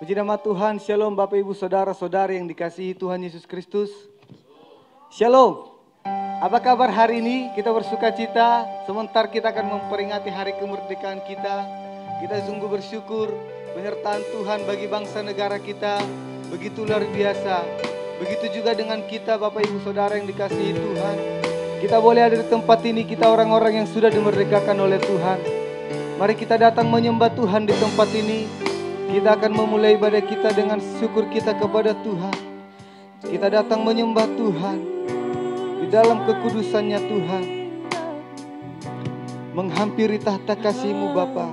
Puji nama Tuhan, Shalom Bapak Ibu Saudara-saudari yang dikasihi Tuhan Yesus Kristus. Shalom. Apa kabar hari ini? Kita bersuka cita, sementara kita akan memperingati hari kemerdekaan kita. Kita sungguh bersyukur penyertaan Tuhan bagi bangsa negara kita begitu luar biasa. Begitu juga dengan kita Bapak Ibu Saudara yang dikasihi Tuhan. Kita boleh ada di tempat ini, kita orang-orang yang sudah dimerdekakan oleh Tuhan. Mari kita datang menyembah Tuhan di tempat ini. Kita akan memulai ibadah kita dengan syukur kita kepada Tuhan. Kita datang menyembah Tuhan di dalam kekudusannya Tuhan. Menghampiri tahta kasih-Mu Bapa.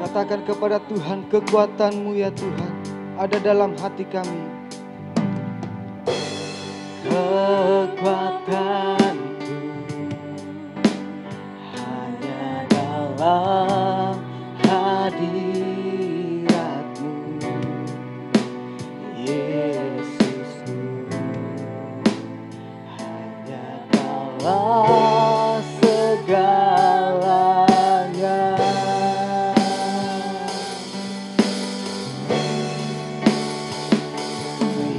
Katakan kepada Tuhan, kekuatan-Mu ya Tuhan ada dalam hati kami. Kekuatanku hanya dalam hadirat-Mu, Yesusku, hanya dalam segalanya.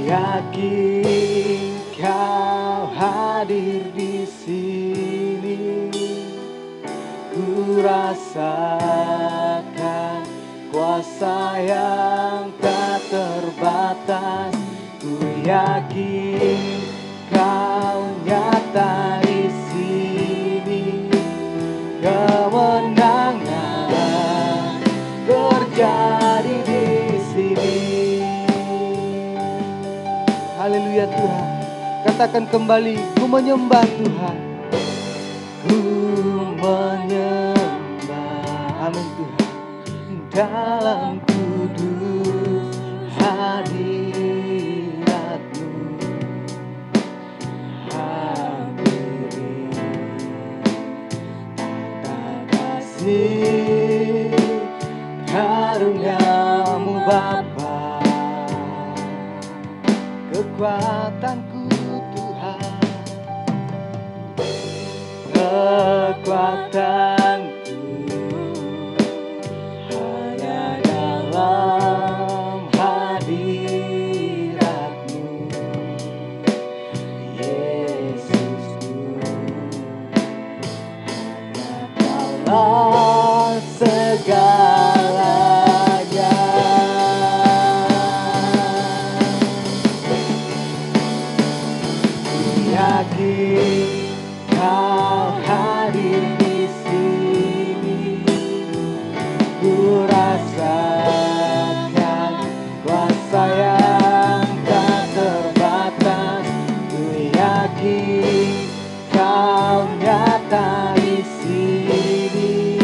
Yakin Kau hadir di sini, ku rasakan kuasa yang tak terbatas. Ku yakin Kau nyata di sini, kemenangan terjadi di sini. Haleluya Tuhan. Katakan kembali, ku menyembah Tuhan. Ku menyembah, amin Tuhan. Dalam kudus hadirat-Mu, hampiri tahta kasih karunia-Mu Bapa. Kekuatanku Tuhan, kekuatanku hanya dalam hadirat-Mu, Yesusku, hanya dalam segalanya. Yakin Kau hadir di sini, ku rasakan kuasa yang tak terbatas. Ku yakin Kau nyata di sini,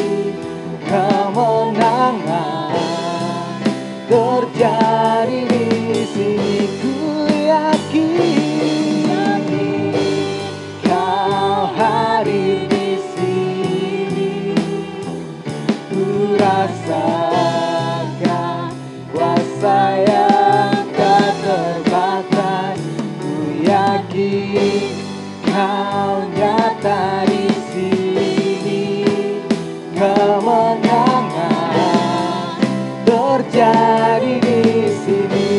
kemenangan terjadi di sini. Ku yakin hadir di sini, ku rasakan kuasa yang tak terbatas. Ku yakin Kau nyata di sini, kemenangan terjadi di sini.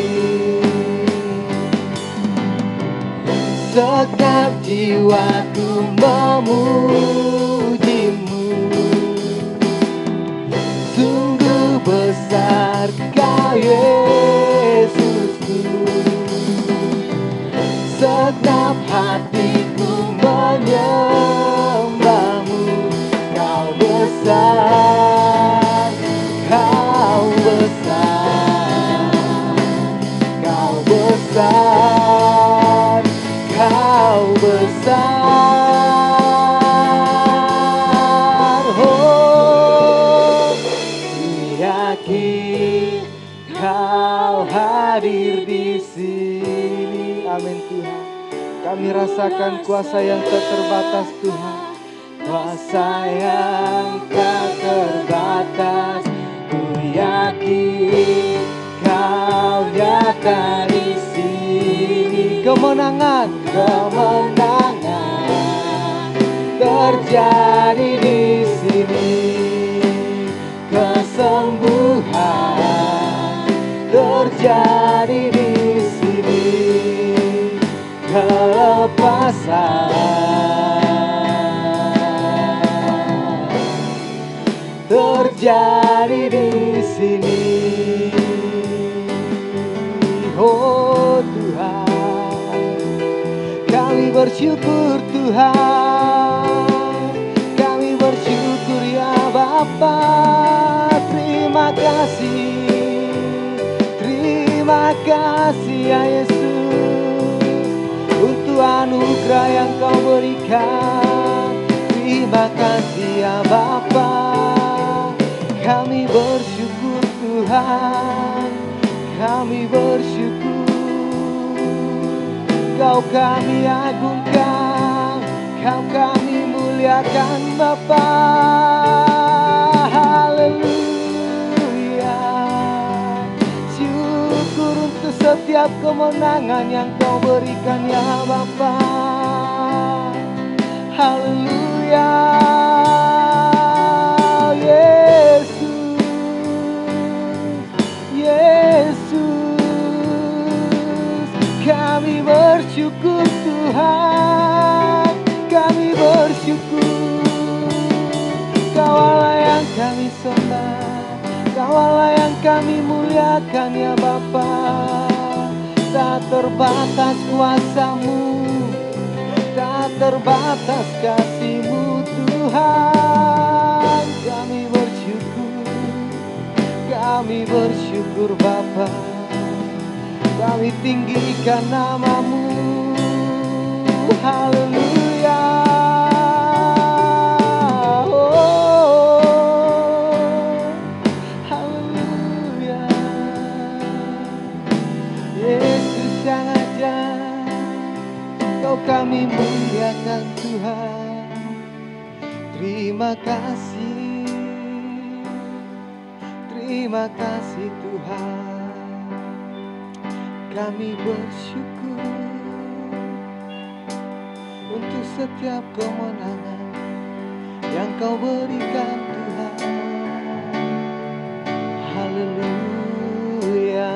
Segenap jiwaku memuji-Mu, sungguh besar Kau Yesusku. Segenap hatiku menyembah-Mu, Kau besar, Kau besar, Kau besar, Kau besar. Oh, yakin Kau hadir di sini. Amin Tuhan. Kami rasakan kuasa yang tak terbatas Tuhan. Kuasa yang tak terbatas. Ku yakin Kau nyata di sini. Kemenangan, kemenangan terjadi di sini, kesembuhan terjadi di sini, kelepasan terjadi di sini. Oh Tuhan, kami bersyukur Tuhan, kami bersyukur ya Bapa. Terima kasih ya Yesus untuk anugerah yang Kau berikan. Terima kasih ya Bapa, kami bersyukur Tuhan, kami bersyukur. Kau kami agungkan, Kau kami muliakan Bapa. Haleluya. Syukur untuk setiap kemenangan yang Kau berikan ya Bapa. Haleluya. Yesus, Yesus, kami bersyukur Tuhan, kami bersyukur. Kau Allah yang kami sembah, Kau Allah yang kami muliakan ya Bapa. Tak terbatas kuasa-Mu, tak terbatas kasih-Mu Tuhan. Kami bersyukur Bapa, kami tinggikan nama-Mu. Haleluya. Oh, haleluya. Yesus yang ajaib, Kau kami muliakan Tuhan. Terima kasih, terima kasih Tuhan. Kami bersyukur untuk setiap kemenangan yang Kau berikan Tuhan. Haleluya.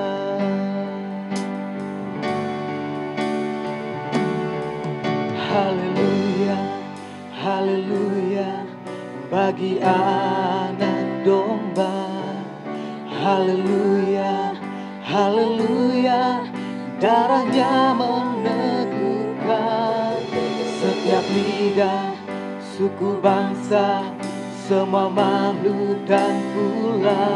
Haleluya, haleluya bagi anak domba. Haleluya, haleluya, darahnya meneguhkan setiap lidah, suku bangsa, semua makhluk dan pula.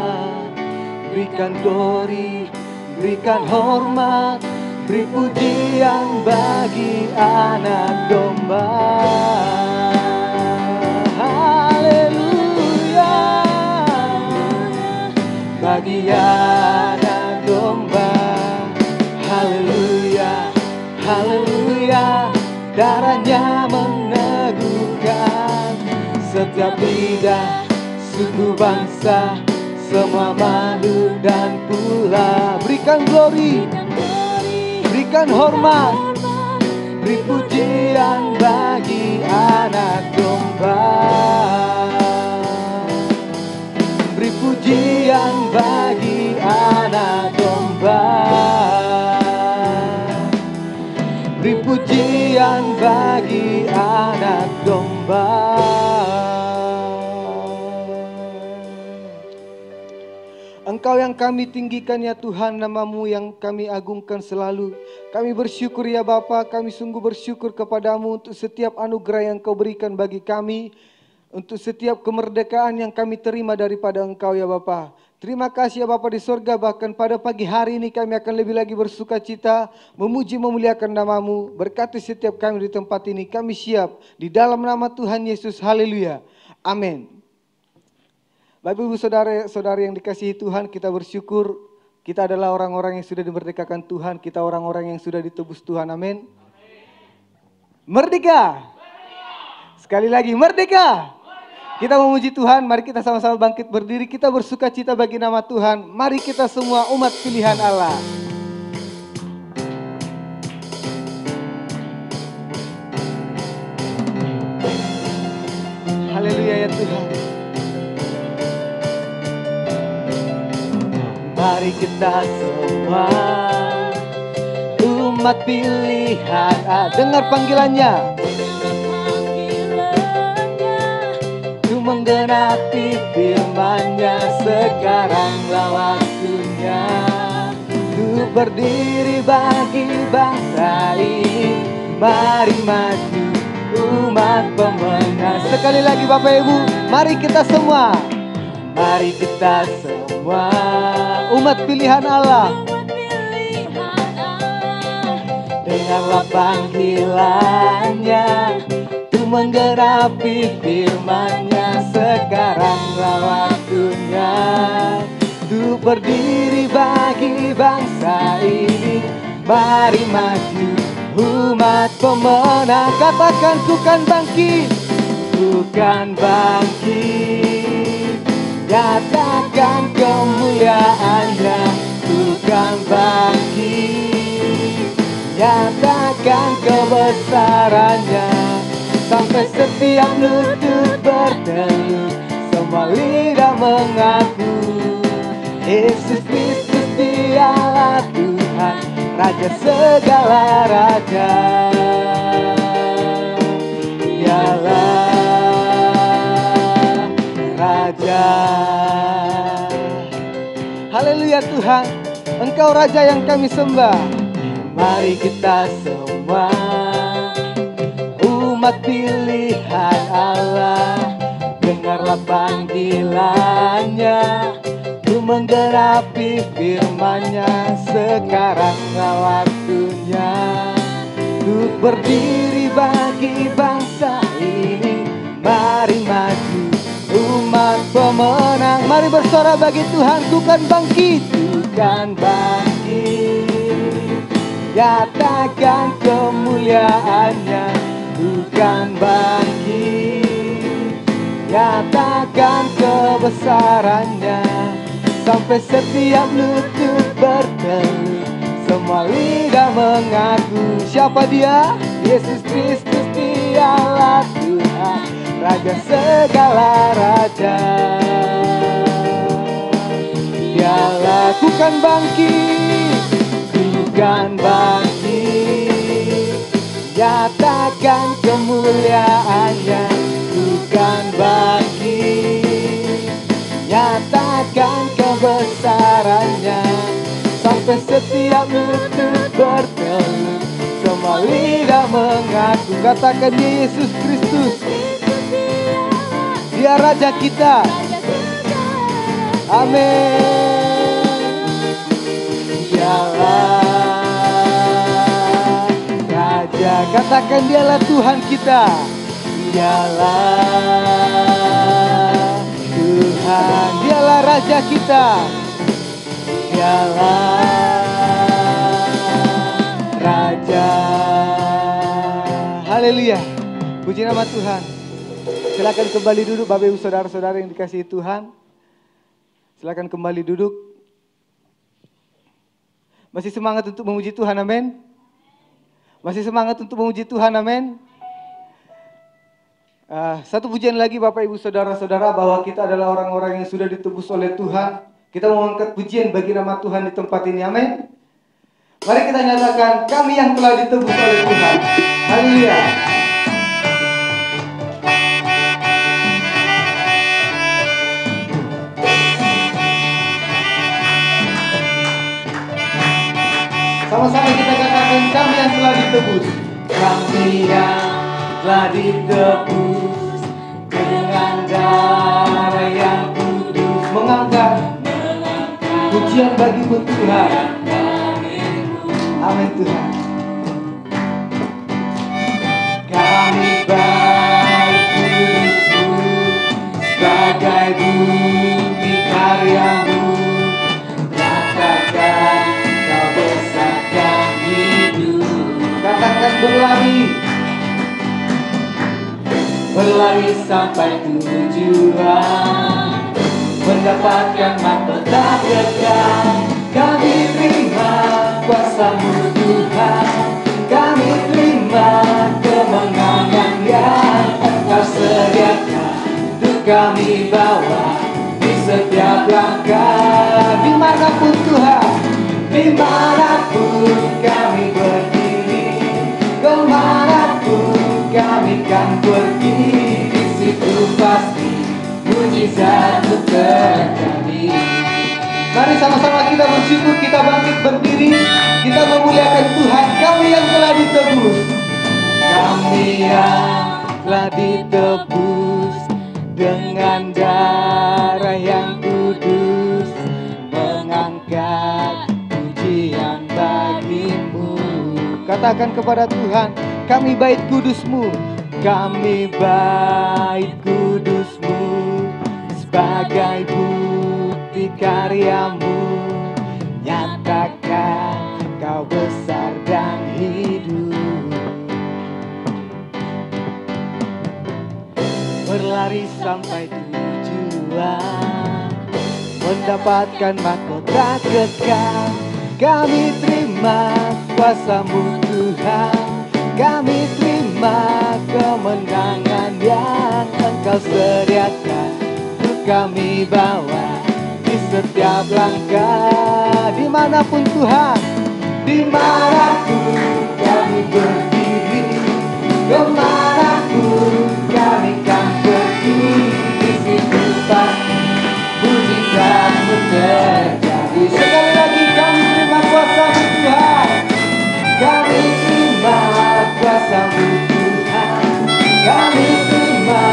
Berikan glory, berikan hormat, beri pujian bagi anak domba. Haleluya, bagi anak domba. Haleluya, haleluya, darahnya meneguhkan setiap lidah, suku bangsa, semua makhluk dan pula. Berikan glory, berikan hormat, beri pujian bagi anak domba. Beri pujian bagi anak domba. Beri pujian bagi anak domba. Engkau yang kami tinggikan ya Tuhan, nama-Mu yang kami agungkan selalu. Kami bersyukur ya Bapa, kami sungguh bersyukur kepadamu untuk setiap anugerah yang Kau berikan bagi kami. Untuk setiap kemerdekaan yang kami terima daripada Engkau ya Bapa. Terima kasih ya Bapa di sorga, bahkan pada pagi hari ini kami akan lebih lagi bersuka cita, memuji memuliakan nama-Mu. Berkati setiap kami di tempat ini, kami siap di dalam nama Tuhan Yesus. Haleluya. Amin. Bapak Ibu Saudara-saudari yang dikasihi Tuhan, kita bersyukur kita adalah orang-orang yang sudah dimerdekakan Tuhan, kita orang-orang yang sudah ditebus Tuhan. Amin. Merdeka. Sekali lagi merdeka. Kita memuji Tuhan, mari kita sama-sama bangkit berdiri, kita bersuka cita bagi nama Tuhan. Mari kita semua umat pilihan Allah. Tuhan. Mari kita semua umat pilihan, dengar panggilannya, untuk menggenapi firman-Nya. Sekaranglah waktunya untuk berdiri bagi bangsa ini. Mari maju umat pemenang. Sekali lagi Bapak Ibu, mari kita semua, mari kita semua umat pilihan Allah. Dengarlah panggilannya untuk menggenapi firman-Nya. Sekaranglah waktunya untuk berdiri bagi bangsa ini. Mari maju umat pemenang. Katakan bukan bangkit, bukan bangkit. Katakan kemuliaan-Nya, bukan bangkit. Nyatakan kebesaran-Nya, sampai setiap lutut bertelut, semua lidah mengaku Yesus Kristus Dialah Tuhan, Raja segala raja. Dialah Raja. Haleluya Tuhan, Engkau Raja yang kami sembah. Mari kita semua umat pilihan Allah, dengarlah panggilannya untuk menggenapi firman-Nya. Sekaranglah waktunya untuk berdiri bagi bangsa ini. Mari maju umat pemenang. Mari bersorak bagi Tuhan, bukan bangkit, bukan bangkit. Nyatakan kemuliaan-Nya, bukan bangkit. Nyatakan kebesaran-Nya, sampai setiap lutut bertelut, semua lidah mengaku. Siapa Dia? Yesus Kristus Dialah Tuhan, Raja segala raja. Dialah, bukan bangkit, bukan bangkit. Nyatakan kemuliaan-Nya, bukan bangkit. Nyatakan kebesaran-Nya, sampai setiap lutut bertelut, semua lidah mengaku. Katakan Yesus Kristus, Dia Raja kita. Amin. Dialah Raja, katakan Dialah Tuhan kita. Dialah Tuhan, Dialah Raja kita. Dialah Raja. Haleluya, puji nama Tuhan. Silakan kembali duduk Bapak Ibu Saudara-saudara yang dikasihi Tuhan. Silakan kembali duduk. Masih semangat untuk memuji Tuhan, amin? Masih semangat untuk memuji Tuhan, amin? Satu pujian lagi Bapak Ibu Saudara-saudara, bahwa kita adalah orang-orang yang sudah ditebus oleh Tuhan. Kita mau mengangkat pujian bagi nama Tuhan di tempat ini, amin? Mari kita nyatakan, kami yang telah ditebus oleh Tuhan. Haleluya. Sama-sama kita katakan, kami yang telah ditebus. Kami yang telah ditebus dengan darah yang kudus. Mengangkat pujian bagi Tuhan. Amin Tuhan. Kami baik kudus-Mu sebagai bukti karya-Mu. Katakan Kau besarkan hidup. Katakan berlari sampai tujuan, mendapatkan mahkota kekal. Kami terima kuasa-Mu Tuhan, kami terima kemenangan yang Engkau sediakan untuk kami bawa di setiap langkah. Dimanapun Tuhan, dimanapun kami berdiri, kemanapun kami kan pergi, di situ pasti mujizat-Mu terjadi. Mari sama-sama kita bersyukur, kita bangkit berdiri, kita memuliakan Tuhan. Kami yang telah ditebus, kami yang telah ditebus dengan darah yang kudus, mengangkat pujian bagi-Mu. Katakan kepada Tuhan, kami bait kudus-Mu, kami bait kudus-Mu, sebagai bukti karya-Mu, nyatakan Kau besar dan hidup. Berlari sampai tujuan, mendapatkan mahkota kekal. Kami terima kuasa-Mu Tuhan, kami terima kemenangan yang Engkau sediakan untuk kami bawa di setiap langkah. Dimanapun Tuhan, dimanapun kami berdiri, kemanapun kami kan pergi, di situ pasti mujizat-Mu terjadi. Sekali lagi kami terima kuasa-Mu Tuhan, kami terima kuasa-Mu Tuhan, kami terima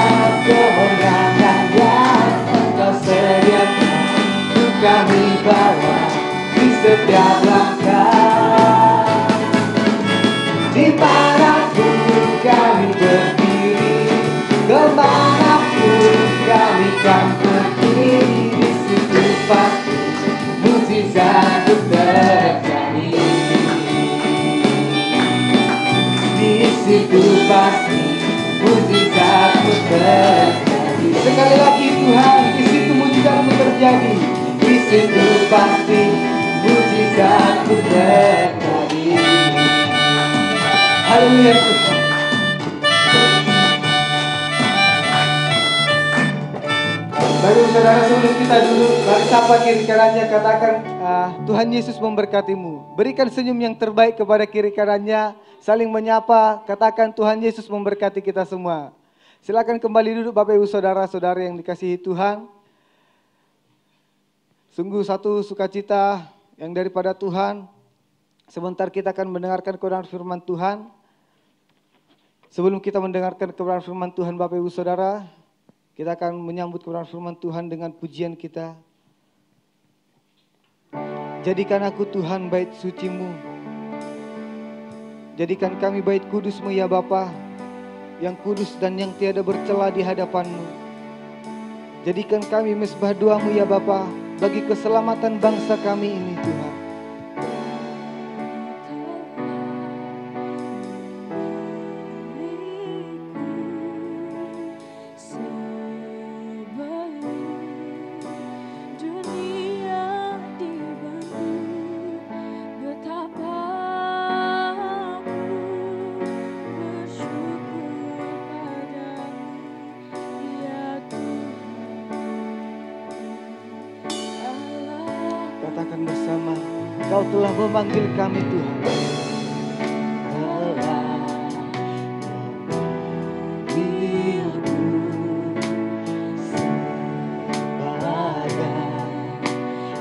kemenangan yang Engkau sediakan untuk kami bawa di setiap langkah. Dimanapun kami berdiri, kemanapun kami kan pergi, di situ pasti mujizat-Mu terjadi. Di situ pasti mujizat-Mu terjadi. Sekali lagi Tuhan, di situ mujizat-Mu terjadi. Di situ pasti mujizat-Mu terjadi. Haleluya Tuhan. Baru saudara, sebelum kita dulu, mari sapa kiri kanannya, katakan Tuhan Yesus memberkatimu. Berikan senyum yang terbaik kepada kiri kanannya, saling menyapa, katakan Tuhan Yesus memberkati kita semua. Silakan kembali duduk Bapak Ibu Saudara-saudara yang dikasihi Tuhan. Sungguh satu sukacita yang daripada Tuhan. Sebentar kita akan mendengarkan kebenaran firman Tuhan. Sebelum kita mendengarkan kebenaran firman Tuhan Bapak Ibu Saudara, kita akan menyambut kebenaran firman Tuhan dengan pujian kita. Jadikan aku Tuhan bait suci-Mu, jadikan kami bait kudus-Mu ya Bapa, yang kudus dan yang tiada bercela di hadapan-Mu. Jadikan kami mezbah doa-Mu ya Bapa, bagi keselamatan bangsa kami ini Tuhan. Katakan bersama, Kau telah memanggil kami Tuhan.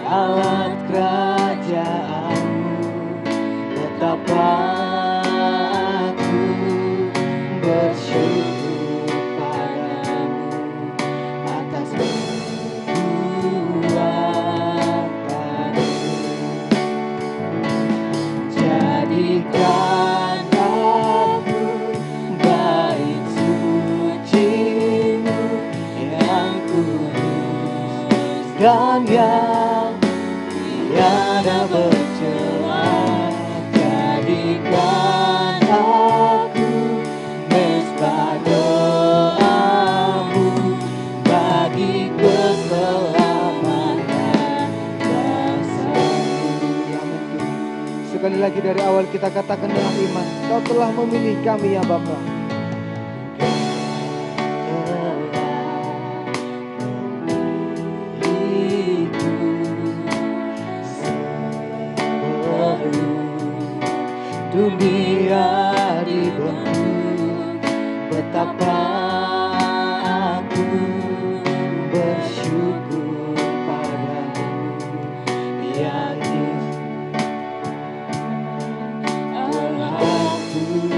Alat kerajaan-Mu, betapa aku bersyukur padamu atas perbuatanmu. Jadikan aku bait suci-Mu yang kudus dan yang tiada bercela. Jadikan aku mezbah doa-Mu bagi keselamatan bangsa-Mu. Sekali lagi dari awal kita katakan dengan iman, Kau telah memilih kami ya Bapa. dunia dibentuk, betapa aku bersyukur padamu, ya Yesus Allahku.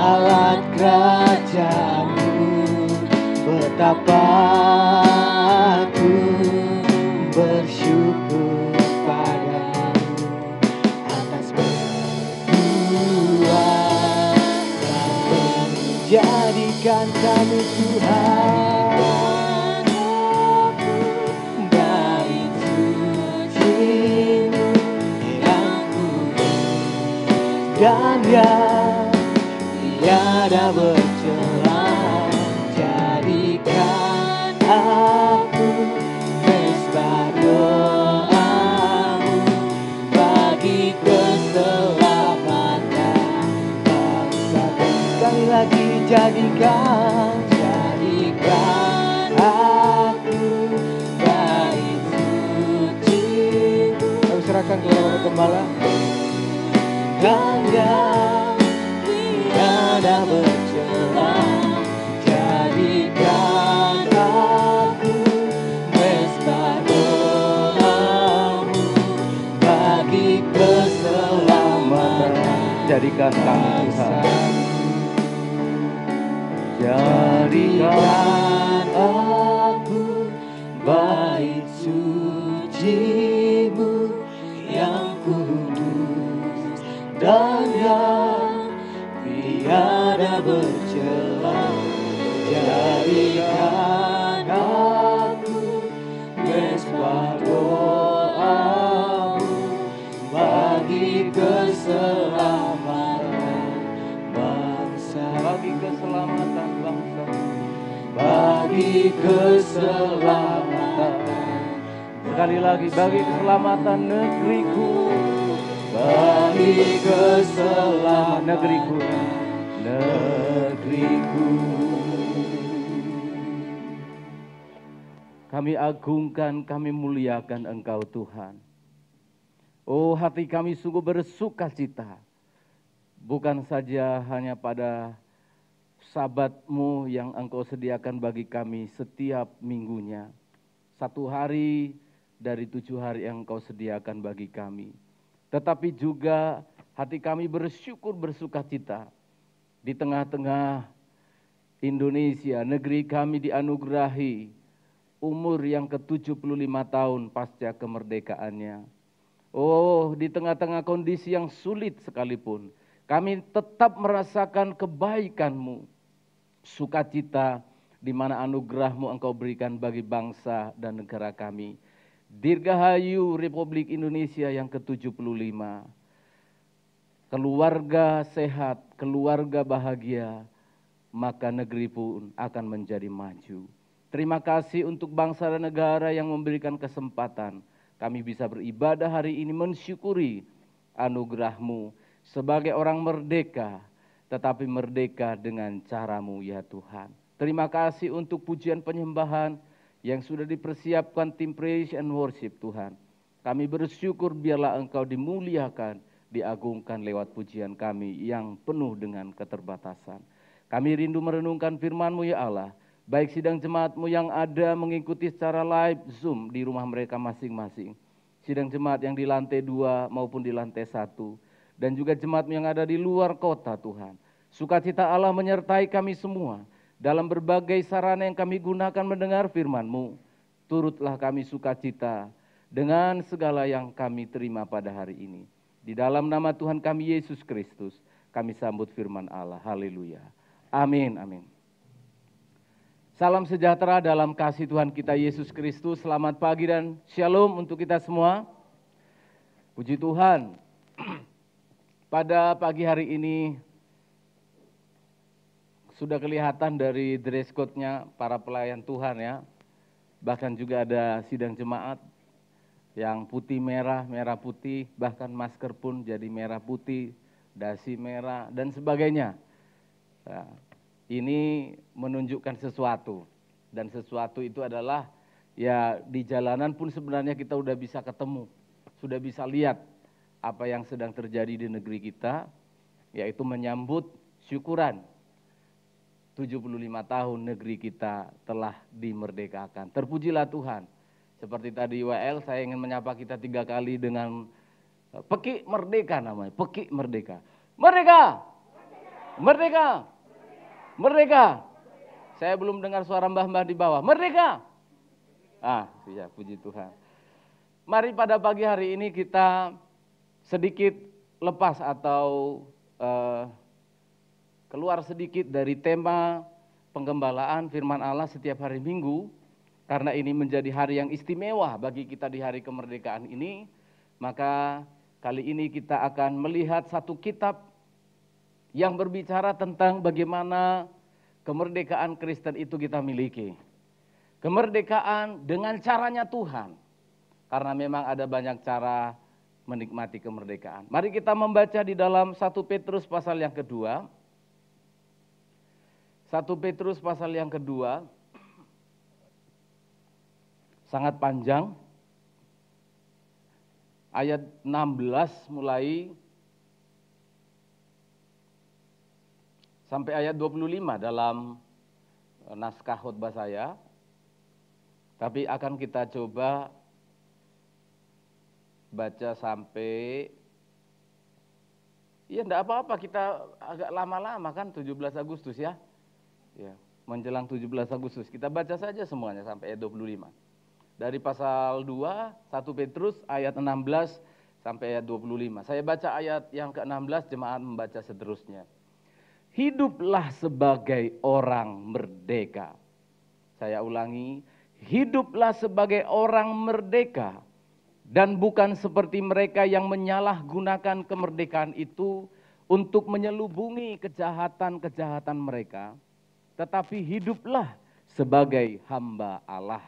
Alat kerajaanmu, betapa aku bersyukur padamu atas berdua yang menjadikan kami Tuhan. Dari suci-Mu yang kudus dan yang tiada bercela, jadikan aku mesbah doamu bagi keselamatan bangsa. Sekali lagi jadikan aku bait suci-Mu. Kami serahkan kepada Bapak Gembala. Dan yang tiada bercela, jadikan aku mesbah doamu bagi keselamatan. Jadikan kami Tuhan, jadikan aku bait suci-Mu yang kudus dan yang tiada bercela, jadikan aku mesbah doamu bagi keselamatan bangsa, bagi keselamatan bangsa, bagi keselamatan. Sekali lagi, bagi keselamatan negeriku, bagi keselamatan negeriku, negeriku. Kami agungkan, kami muliakan Engkau Tuhan. Oh, hati kami sungguh bersuka cita, bukan saja hanya pada Sabat-Mu yang Engkau sediakan bagi kami setiap minggunya, 1 hari dari 7 hari yang Engkau sediakan bagi kami, tetapi juga hati kami bersyukur bersuka cita di tengah-tengah Indonesia, negeri kami dianugerahi umur yang ke-75 tahun pasca kemerdekaannya. Oh, di tengah-tengah kondisi yang sulit sekalipun, kami tetap merasakan kebaikan-Mu, sukacita di mana anugerah-Mu Engkau berikan bagi bangsa dan negara kami. Dirgahayu Republik Indonesia yang ke-75. Keluarga sehat, keluarga bahagia, maka negeri pun akan menjadi maju. Terima kasih untuk bangsa dan negara yang memberikan kesempatan kami bisa beribadah hari ini, mensyukuri anugerah-Mu sebagai orang merdeka, tetapi merdeka dengan cara-Mu ya Tuhan. Terima kasih untuk pujian penyembahan yang sudah dipersiapkan tim praise and worship Tuhan. Kami bersyukur biarlah Engkau dimuliakan, diagungkan lewat pujian kami yang penuh dengan keterbatasan. Kami rindu merenungkan firman-Mu ya Allah, baik sidang jemaat-Mu yang ada mengikuti secara live Zoom di rumah mereka masing-masing, sidang jemaat yang di lantai 2 maupun di lantai 1, dan juga jemaat-Mu yang ada di luar kota Tuhan. Sukacita Allah menyertai kami semua dalam berbagai sarana yang kami gunakan mendengar firman-Mu. Turutlah kami sukacita dengan segala yang kami terima pada hari ini. Di dalam nama Tuhan kami Yesus Kristus, kami sambut firman Allah. Haleluya. Amin, amin. Salam sejahtera dalam kasih Tuhan kita Yesus Kristus. Selamat pagi dan shalom untuk kita semua. Puji Tuhan. Pada pagi hari ini sudah kelihatan dari dress code-nya para pelayan Tuhan ya. Bahkan juga ada sidang jemaat yang putih merah, merah putih, bahkan masker pun jadi merah putih, dasi merah dan sebagainya. Nah, ini menunjukkan sesuatu, dan sesuatu itu adalah ya di jalanan pun sebenarnya kita udah bisa ketemu, sudah bisa lihat apa yang sedang terjadi di negeri kita, yaitu menyambut syukuran 75 tahun negeri kita telah dimerdekakan. Terpujilah Tuhan. Seperti tadi WL, saya ingin menyapa kita 3 kali dengan Peki Merdeka namanya, Peki Merdeka. Merdeka! Merdeka! Merdeka! Saya belum dengar suara mbah-mbah di bawah. Merdeka! Ya, puji Tuhan. Mari pada pagi hari ini kita sedikit lepas atau keluar sedikit dari tema penggembalaan firman Allah setiap hari Minggu, karena ini menjadi hari yang istimewa bagi kita di hari kemerdekaan ini. Maka kali ini kita akan melihat satu kitab yang berbicara tentang bagaimana kemerdekaan Kristen itu kita miliki. Kemerdekaan dengan caranya Tuhan, karena memang ada banyak cara menikmati kemerdekaan. Mari kita membaca di dalam 1 Petrus pasal yang kedua. 1 Petrus pasal yang kedua, sangat panjang, ayat 16 mulai sampai ayat 25 dalam naskah khotbah saya, tapi akan kita coba baca sampai, ya enggak apa-apa, kita agak lama-lama kan, 17 Agustus ya. Ya, menjelang 17 Agustus, kita baca saja semuanya sampai ayat 25. Dari pasal 2, 1 Petrus ayat 16 sampai ayat 25. Saya baca ayat yang ke-16, jemaat membaca seterusnya. Hiduplah sebagai orang merdeka. Saya ulangi, hiduplah sebagai orang merdeka, dan bukan seperti mereka yang menyalahgunakan kemerdekaan itu untuk menyelubungi kejahatan-kejahatan mereka, tetapi hiduplah sebagai hamba Allah.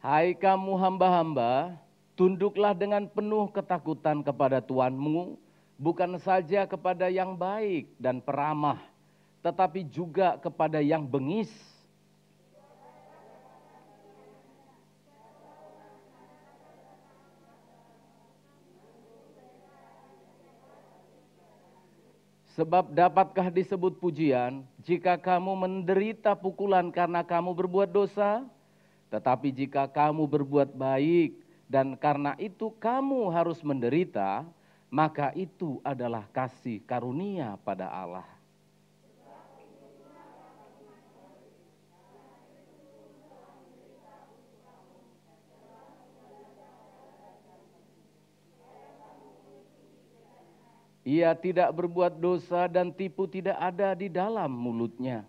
Hai kamu hamba-hamba, tunduklah dengan penuh ketakutan kepada Tuanmu, bukan saja kepada yang baik dan peramah, tetapi juga kepada yang bengis. Sebab dapatkah disebut pujian jika kamu menderita pukulan karena kamu berbuat dosa? Tetapi jika kamu berbuat baik dan karena itu kamu harus menderita, maka itu adalah kasih karunia pada Allah. Ia tidak berbuat dosa dan tipu tidak ada di dalam mulutnya.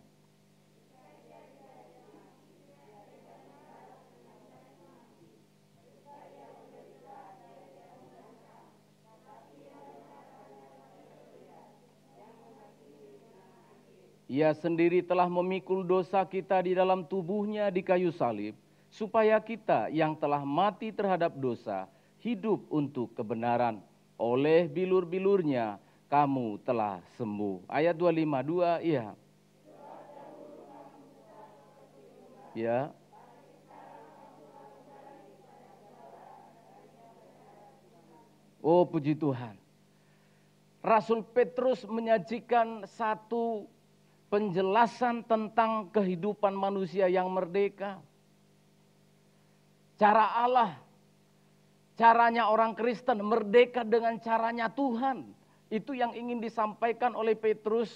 Ia sendiri telah memikul dosa kita di dalam tubuhnya di kayu salib, supaya kita yang telah mati terhadap dosa, hidup untuk kebenaran. Oleh bilur-bilurnya kamu telah sembuh. Ayat 252, iya. Ya. Oh, puji Tuhan. Rasul Petrus menyajikan satu penjelasan tentang kehidupan manusia yang merdeka. Cara Allah, caranya orang Kristen merdeka dengan caranya Tuhan. Itu yang ingin disampaikan oleh Petrus.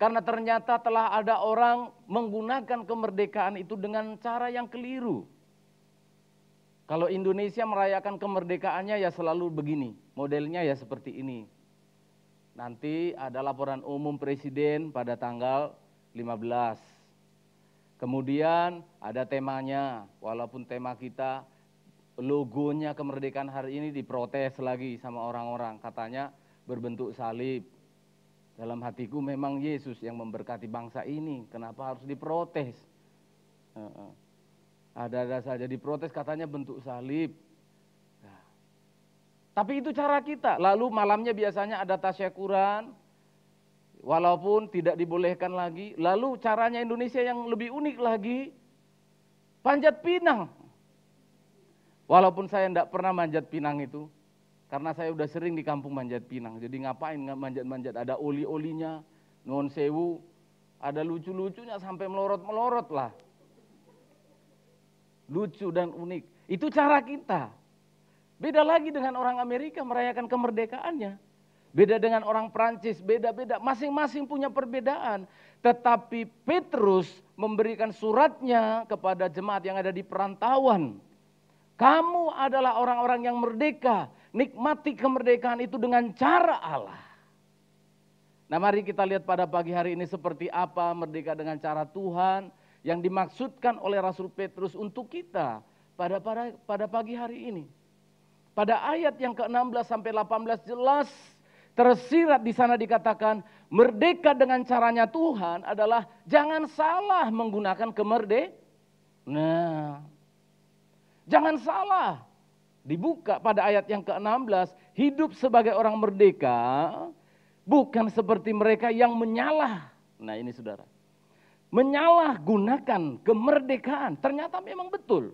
Karena ternyata telah ada orang menggunakan kemerdekaan itu dengan cara yang keliru. Kalau Indonesia merayakan kemerdekaannya ya selalu begini, modelnya ya seperti ini. Nanti ada laporan umum presiden pada tanggal 15. Kemudian ada temanya, walaupun tema kita logonya kemerdekaan hari ini diprotes lagi sama orang-orang. Katanya berbentuk salib. Dalam hatiku memang Yesus yang memberkati bangsa ini, kenapa harus diprotes? Ada-ada saja diprotes katanya bentuk salib. Nah, tapi itu cara kita. Lalu malamnya biasanya ada tasyakuran, walaupun tidak dibolehkan lagi. Lalu caranya Indonesia yang lebih unik lagi, panjat pinang. Walaupun saya tidak pernah manjat pinang itu, karena saya udah sering di kampung manjat pinang. Jadi ngapain manjat-manjat, ada oli-olinya, nuwun sewu, ada lucu-lucunya sampai melorot-melorot lah. Lucu dan unik. Itu cara kita. Beda lagi dengan orang Amerika merayakan kemerdekaannya. Beda dengan orang Prancis, beda-beda. Masing-masing punya perbedaan. Tetapi Petrus memberikan suratnya kepada jemaat yang ada di perantauan. Kamu adalah orang-orang yang merdeka. Nikmati kemerdekaan itu dengan cara Allah. Nah, mari kita lihat pada pagi hari ini seperti apa merdeka dengan cara Tuhan yang dimaksudkan oleh Rasul Petrus untuk kita pada pagi hari ini. Pada ayat yang ke-16 sampai 18 jelas tersirat di sana dikatakan merdeka dengan caranya Tuhan adalah jangan salah menggunakan kemerdekaan. Nah, jangan salah. Dibuka pada ayat yang ke-16, hidup sebagai orang merdeka bukan seperti mereka yang menyalah. Nah, ini saudara. Menyalahgunakan kemerdekaan. Ternyata memang betul.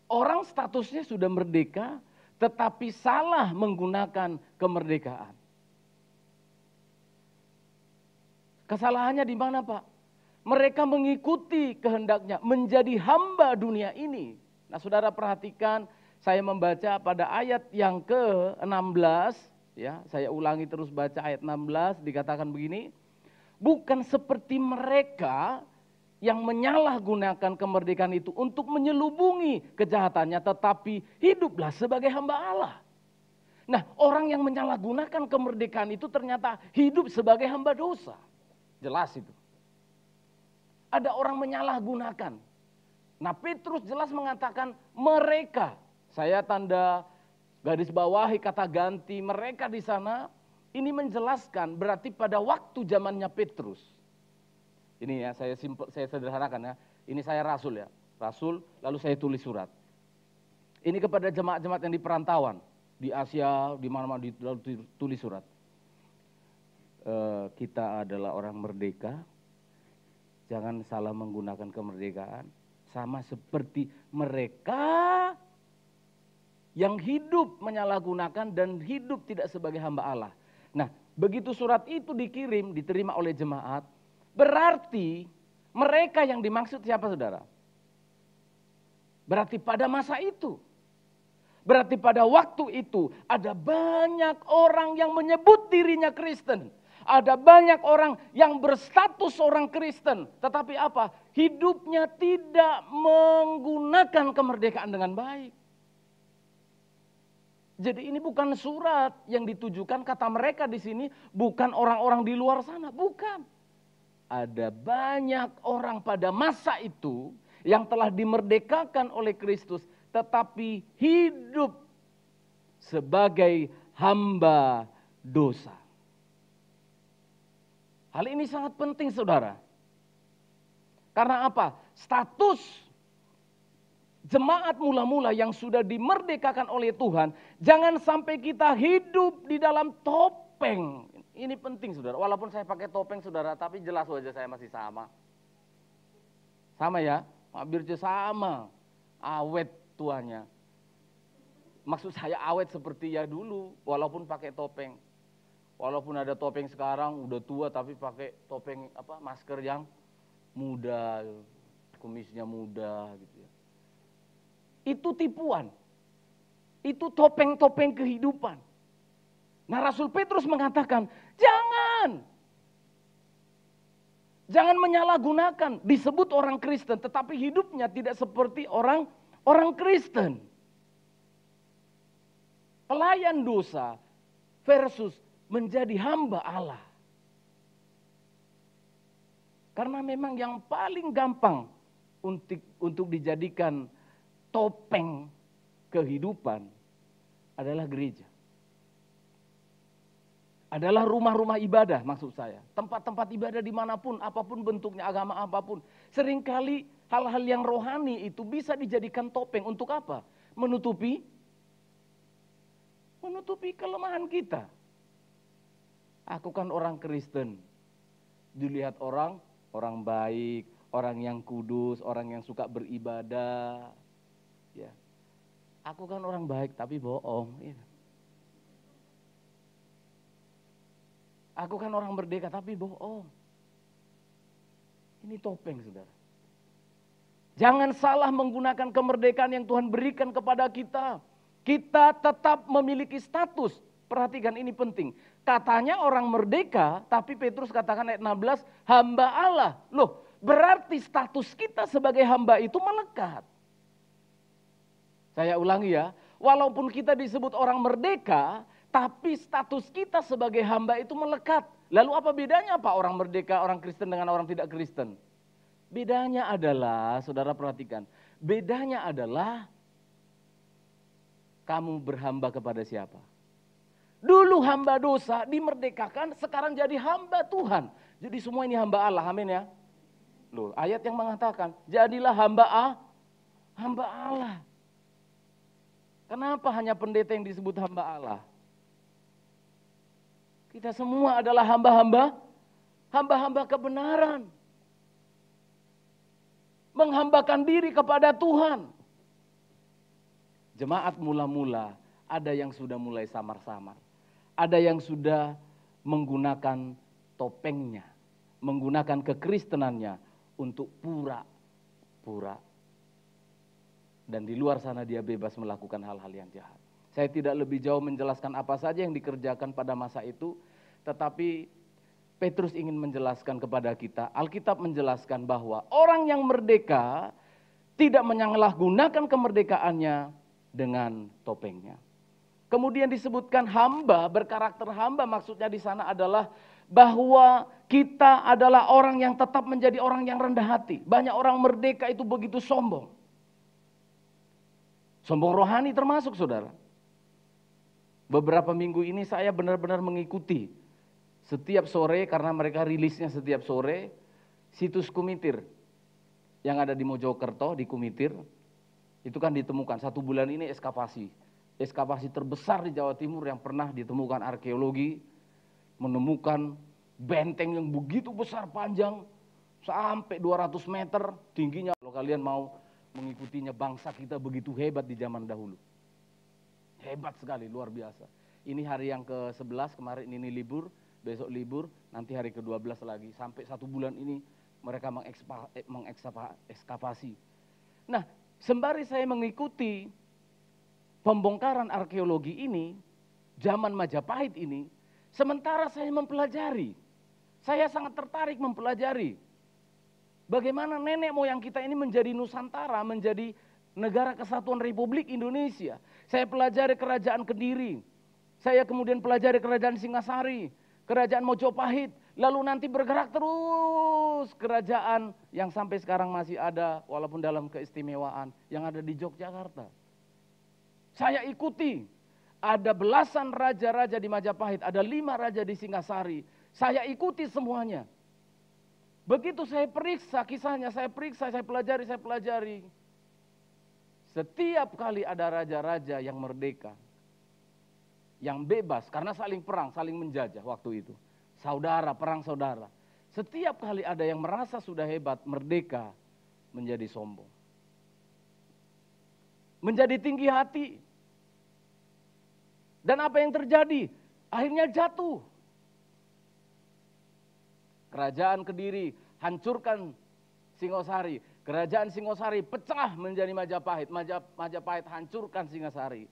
Orang statusnya sudah merdeka, tetapi salah menggunakan kemerdekaan. Kesalahannya di mana, Pak? Mereka mengikuti kehendaknya, menjadi hamba dunia ini. Nah, saudara perhatikan, saya membaca pada ayat yang ke-16, ya, saya ulangi terus baca ayat 16, dikatakan begini. Bukan seperti mereka yang menyalahgunakan kemerdekaan itu untuk menyelubungi kejahatannya, tetapi hiduplah sebagai hamba Allah. Nah, orang yang menyalahgunakan kemerdekaan itu ternyata hidup sebagai hamba dosa. Jelas itu. Ada orang menyalahgunakan. Nah, Petrus jelas mengatakan mereka. Saya tanda garis bawahi kata ganti mereka di sana. Ini menjelaskan berarti pada waktu zamannya Petrus. Ini ya saya sederhanakan ya. Ini saya rasul ya. Rasul lalu saya tulis surat. Ini kepada jemaat-jemaat yang di perantauan. Di Asia, di mana-mana ditulis surat. Kita adalah orang merdeka. Jangan salah menggunakan kemerdekaan. Sama seperti mereka yang hidup menyalahgunakan dan hidup tidak sebagai hamba Allah. Nah, begitu surat itu dikirim, diterima oleh jemaat, berarti mereka yang dimaksud siapa, saudara? Berarti pada masa itu. Berarti pada waktu itu ada banyak orang yang menyebut dirinya Kristen. Ada banyak orang yang berstatus orang Kristen. Tetapi apa? Hidupnya tidak menggunakan kemerdekaan dengan baik. Jadi ini bukan surat yang ditujukan kata mereka di sini bukan orang-orang di luar sana, bukan. Ada banyak orang pada masa itu yang telah dimerdekakan oleh Kristus tetapi hidup sebagai hamba dosa. Hal ini sangat penting, saudara. Karena apa? Status jemaat mula-mula yang sudah dimerdekakan oleh Tuhan, jangan sampai kita hidup di dalam topeng. Ini penting, saudara. Walaupun saya pakai topeng, saudara, tapi jelas wajah saya masih sama. Sama ya, Pak Birce sama. Awet tuanya. Maksud saya awet seperti ya dulu, walaupun pakai topeng. Walaupun ada topeng sekarang, udah tua tapi pakai topeng masker yang muda, kumisnya muda gitu ya. Itu tipuan. Itu topeng-topeng kehidupan. Nah, Rasul Petrus mengatakan, jangan menyalahgunakan, disebut orang Kristen, tetapi hidupnya tidak seperti orang Kristen. Pelayan dosa versus menjadi hamba Allah. Karena memang yang paling gampang untuk dijadikan topeng kehidupan adalah gereja. Adalah rumah-rumah ibadah maksud saya. Tempat-tempat ibadah dimanapun, apapun bentuknya, agama apapun. Seringkali hal-hal yang rohani itu bisa dijadikan topeng untuk apa? Menutupi kelemahan kita. Aku kan orang Kristen. Dilihat orang baik, orang yang kudus, orang yang suka beribadah. Ya. Aku kan orang baik tapi bohong. Ya. Aku kan orang merdeka tapi bohong. Ini topeng, saudara. Jangan salah menggunakan kemerdekaan yang Tuhan berikan kepada kita. Kita tetap memiliki status. Perhatikan, ini penting. Katanya orang merdeka, tapi Petrus katakan ayat 16, hamba Allah. Loh, berarti status kita sebagai hamba itu melekat. Saya ulangi ya, walaupun kita disebut orang merdeka, tapi status kita sebagai hamba itu melekat. Lalu apa bedanya apa orang merdeka, orang Kristen dengan orang tidak Kristen? Bedanya adalah, saudara perhatikan, bedanya adalah kamu berhamba kepada siapa? Dulu hamba dosa dimerdekakan, sekarang jadi hamba Tuhan. Jadi semua ini hamba Allah, amin ya. Loh, ayat yang mengatakan, jadilah hamba Allah. Kenapa hanya pendeta yang disebut hamba Allah? Kita semua adalah hamba-hamba kebenaran. Menghambakan diri kepada Tuhan. Jemaat mula-mula ada yang sudah mulai samar-samar. Ada yang sudah menggunakan topengnya, menggunakan kekristenannya untuk pura-pura. Dan di luar sana dia bebas melakukan hal-hal yang jahat. Saya tidak lebih jauh menjelaskan apa saja yang dikerjakan pada masa itu, tetapi Petrus ingin menjelaskan kepada kita, Alkitab menjelaskan bahwa orang yang merdeka tidak menyalahgunakan kemerdekaannya dengan topengnya. Kemudian disebutkan hamba, berkarakter hamba, maksudnya di sana adalah bahwa kita adalah orang yang tetap menjadi orang yang rendah hati. Banyak orang merdeka itu begitu sombong. Sombong rohani termasuk, saudara. Beberapa minggu ini saya benar-benar mengikuti setiap sore, karena mereka rilisnya setiap sore, situs Kumitir yang ada di Mojokerto, di Kumitir, itu kan ditemukan 1 bulan ini ekskavasi terbesar di Jawa Timur yang pernah ditemukan arkeologi, menemukan benteng yang begitu besar panjang, sampai 200 meter tingginya. Kalau kalian mau mengikutinya, bangsa kita begitu hebat di zaman dahulu. Hebat sekali, luar biasa. Ini hari yang ke-11, kemarin ini libur, besok libur, nanti hari ke-12 lagi. Sampai 1 bulan ini mereka mengekskavasi. Nah, sembari saya mengikuti pembongkaran arkeologi ini, zaman Majapahit ini, sementara saya mempelajari, saya sangat tertarik mempelajari bagaimana nenek moyang kita ini menjadi Nusantara, menjadi Negara Kesatuan Republik Indonesia. Saya pelajari kerajaan Kediri, saya kemudian pelajari kerajaan Singasari, kerajaan Mojopahit, lalu nanti bergerak terus kerajaan yang sampai sekarang masih ada walaupun dalam keistimewaan yang ada di Yogyakarta. Saya ikuti, ada belasan raja-raja di Majapahit, ada 5 raja di Singasari. Saya ikuti semuanya. Begitu saya periksa kisahnya, saya periksa, saya pelajari. Setiap kali ada raja-raja yang merdeka, yang bebas karena saling perang, saling menjajah waktu itu. Saudara, perang saudara. Setiap kali ada yang merasa sudah hebat, merdeka, menjadi sombong. Menjadi tinggi hati. Dan apa yang terjadi? Akhirnya jatuh. Kerajaan Kediri hancurkan Singosari. Kerajaan Singosari pecah menjadi Majapahit. Majapahit hancurkan Singasari.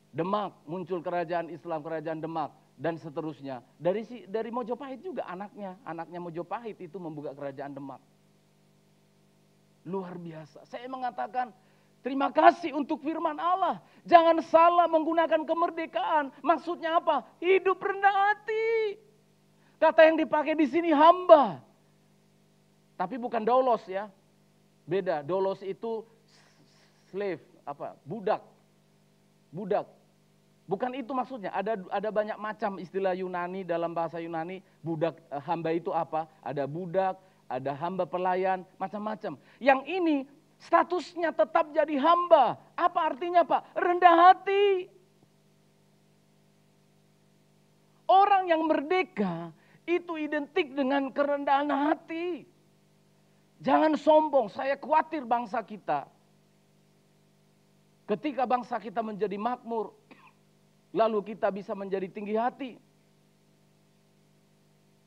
Demak, muncul kerajaan Islam, kerajaan Demak, dan seterusnya. Dari Mojopahit juga anaknya Mojopahit itu membuka kerajaan Demak. Luar biasa. Saya mengatakan, terima kasih untuk firman Allah. Jangan salah menggunakan kemerdekaan. Maksudnya apa? Hidup rendah hati. Kata yang dipakai di sini hamba. Tapi bukan doulos ya. Beda. Doulos itu slave, budak. Bukan itu maksudnya. Ada banyak macam istilah Yunani, dalam bahasa Yunani, budak, hamba itu apa? Ada budak, ada hamba pelayan, macam-macam. Yang ini statusnya tetap jadi hamba. Apa artinya Pak? Rendah hati. Orang yang merdeka itu identik dengan kerendahan hati. Jangan sombong, saya khawatir bangsa kita. Ketika bangsa kita menjadi makmur, lalu kita bisa menjadi tinggi hati.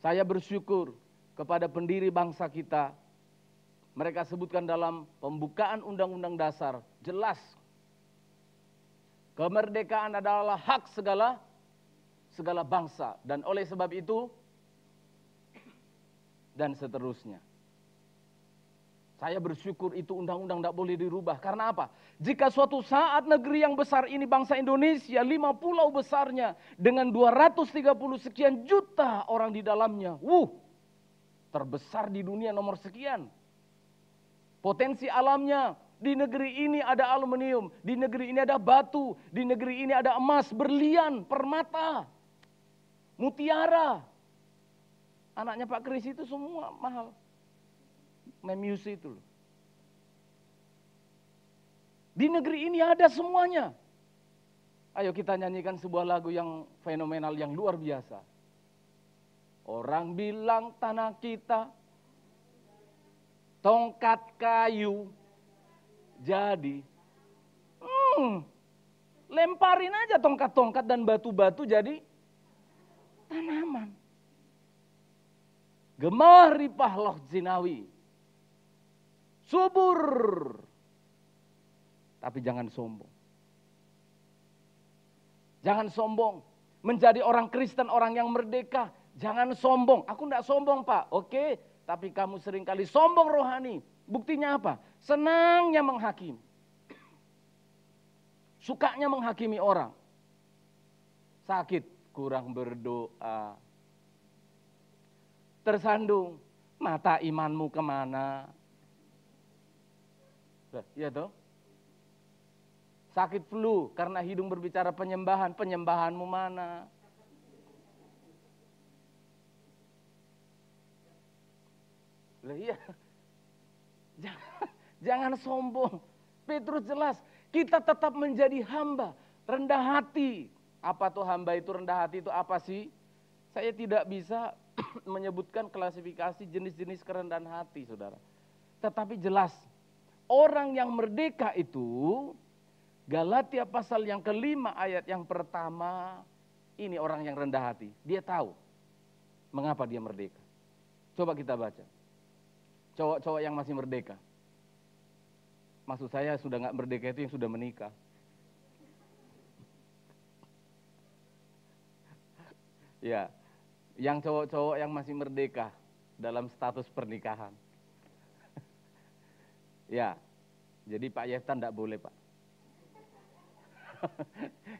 Saya bersyukur kepada pendiri bangsa kita. Mereka sebutkan dalam pembukaan Undang-Undang Dasar, jelas. Kemerdekaan adalah hak segala bangsa. Dan oleh sebab itu, dan seterusnya. Saya bersyukur itu undang-undang tidak boleh dirubah. Karena apa? Jika suatu saat negeri yang besar ini, bangsa Indonesia, 5 pulau besarnya, dengan 230 sekian juta orang di dalamnya. Terbesar di dunia nomor sekian. Potensi alamnya, di negeri ini ada aluminium, di negeri ini ada batu, di negeri ini ada emas, berlian, permata, mutiara. Anaknya Pak Kris itu semua mahal. Memusi itu loh. Di negeri ini ada semuanya. Ayo kita nyanyikan sebuah lagu yang fenomenal, yang luar biasa. Orang bilang tanah kita tongkat kayu jadi. Lemparin aja tongkat-tongkat dan batu-batu jadi tanaman. Gemah ripah loh zinawi. Subur. Tapi jangan sombong. Jangan sombong. Menjadi orang Kristen, orang yang merdeka. Jangan sombong. Aku enggak sombong Pak. Oke. Tapi kamu seringkali sombong rohani. Buktinya apa? Senangnya menghakimi. Sukanya menghakimi orang. Sakit, kurang berdoa. Tersandung, mata imanmu kemana? Iya toh? Sakit flu karena hidung berbicara penyembahan, penyembahanmu mana? Iya. Jangan sombong. Petrus jelas, kita tetap menjadi hamba, rendah hati. Apa tuh hamba itu, rendah hati itu apa sih? Saya tidak bisa menyebutkan klasifikasi jenis-jenis kerendahan hati, saudara. Tetapi jelas, orang yang merdeka itu, Galatia pasal yang kelima ayat yang pertama, ini orang yang rendah hati. Dia tahu mengapa dia merdeka. Coba kita baca. Cowok-cowok yang masih merdeka. Maksud saya sudah nggak merdeka itu yang sudah menikah. Ya, yang cowok-cowok yang masih merdeka dalam status pernikahan. Ya, jadi Pak Yeftan tidak boleh Pak.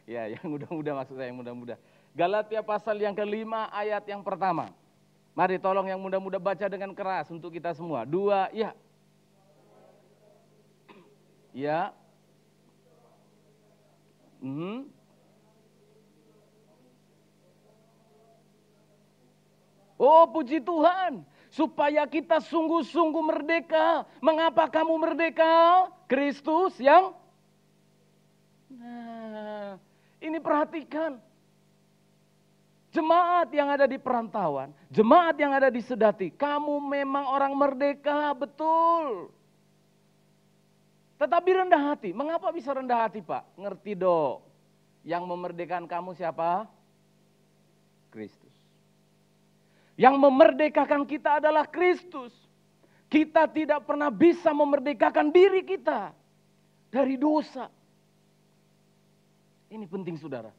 Ya, yang muda-muda maksud saya, yang muda-muda. Galatia pasal yang kelima ayat yang pertama. Mari tolong yang muda-muda baca dengan keras untuk kita semua. 2, ya. Ya. Oh puji Tuhan, supaya kita sungguh-sungguh merdeka. Mengapa kamu merdeka? Kristus yang... Nah, ini perhatikan. Jemaat yang ada di perantauan, jemaat yang ada di Sedati, kamu memang orang merdeka, betul. Tetapi rendah hati. Mengapa bisa rendah hati Pak? Ngerti dong. Yang memerdekakan kamu siapa? Kristus. Yang memerdekakan kita adalah Kristus. Kita tidak pernah bisa memerdekakan diri kita dari dosa. Ini penting saudara.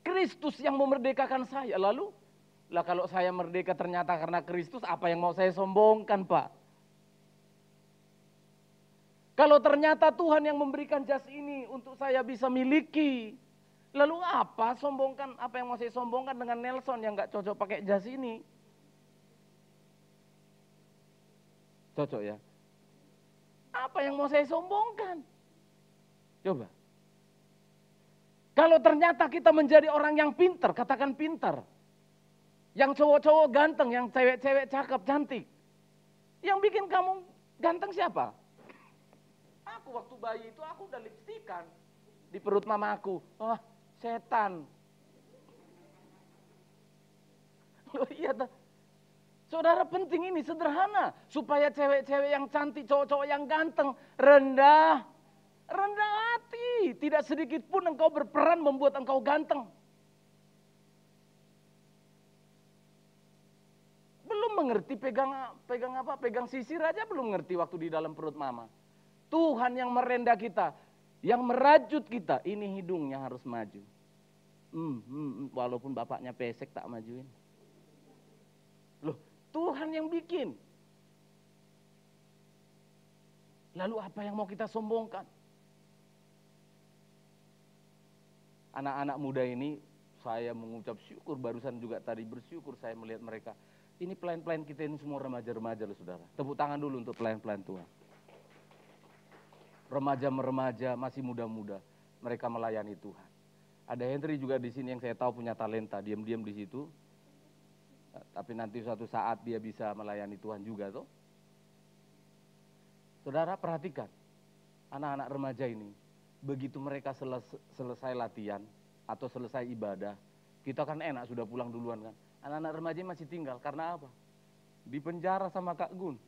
Kristus yang memerdekakan saya. Lalu, kalau saya merdeka ternyata karena Kristus, apa yang mau saya sombongkan Pak? Kalau ternyata Tuhan yang memberikan jas ini untuk saya bisa miliki, lalu apa sombongkan? Apa yang mau saya sombongkan dengan Nelson yang nggak cocok pakai jas ini? Cocok ya? Apa yang mau saya sombongkan? Coba. Kalau ternyata kita menjadi orang yang pintar, katakan pintar. Yang cowok-cowok ganteng, yang cewek-cewek cakep, cantik. Yang bikin kamu ganteng siapa? Aku waktu bayi itu aku udah lipstikan di perut mamaku. Wah, setan. Loh iya toh. Saudara, penting ini sederhana. Supaya cewek-cewek yang cantik, cowok-cowok yang ganteng, rendah hati. Tidak sedikit pun engkau berperan membuat engkau ganteng. Belum mengerti pegang sisir aja belum mengerti waktu di dalam perut mama. Tuhan yang merendah kita, yang merajut kita, ini hidungnya harus maju. Walaupun bapaknya pesek tak majuin. Loh, Tuhan yang bikin. Lalu apa yang mau kita sombongkan? Anak-anak muda ini, saya mengucap syukur, barusan juga tadi bersyukur saya melihat mereka. Ini pelayan-pelayan kita ini semua remaja-remaja loh saudara. Tepuk tangan dulu untuk pelayan-pelayan Tuhan. Remaja-remaja masih muda-muda, mereka melayani Tuhan. Ada Henry juga di sini yang saya tahu punya talenta, diam-diam di situ. Tapi nanti suatu saat dia bisa melayani Tuhan juga toh. Saudara perhatikan, anak-anak remaja ini, begitu mereka selesai latihan atau selesai ibadah, kita kan enak sudah pulang duluan kan. Anak-anak remaja masih tinggal, karena apa? Di penjara sama Kak Gun,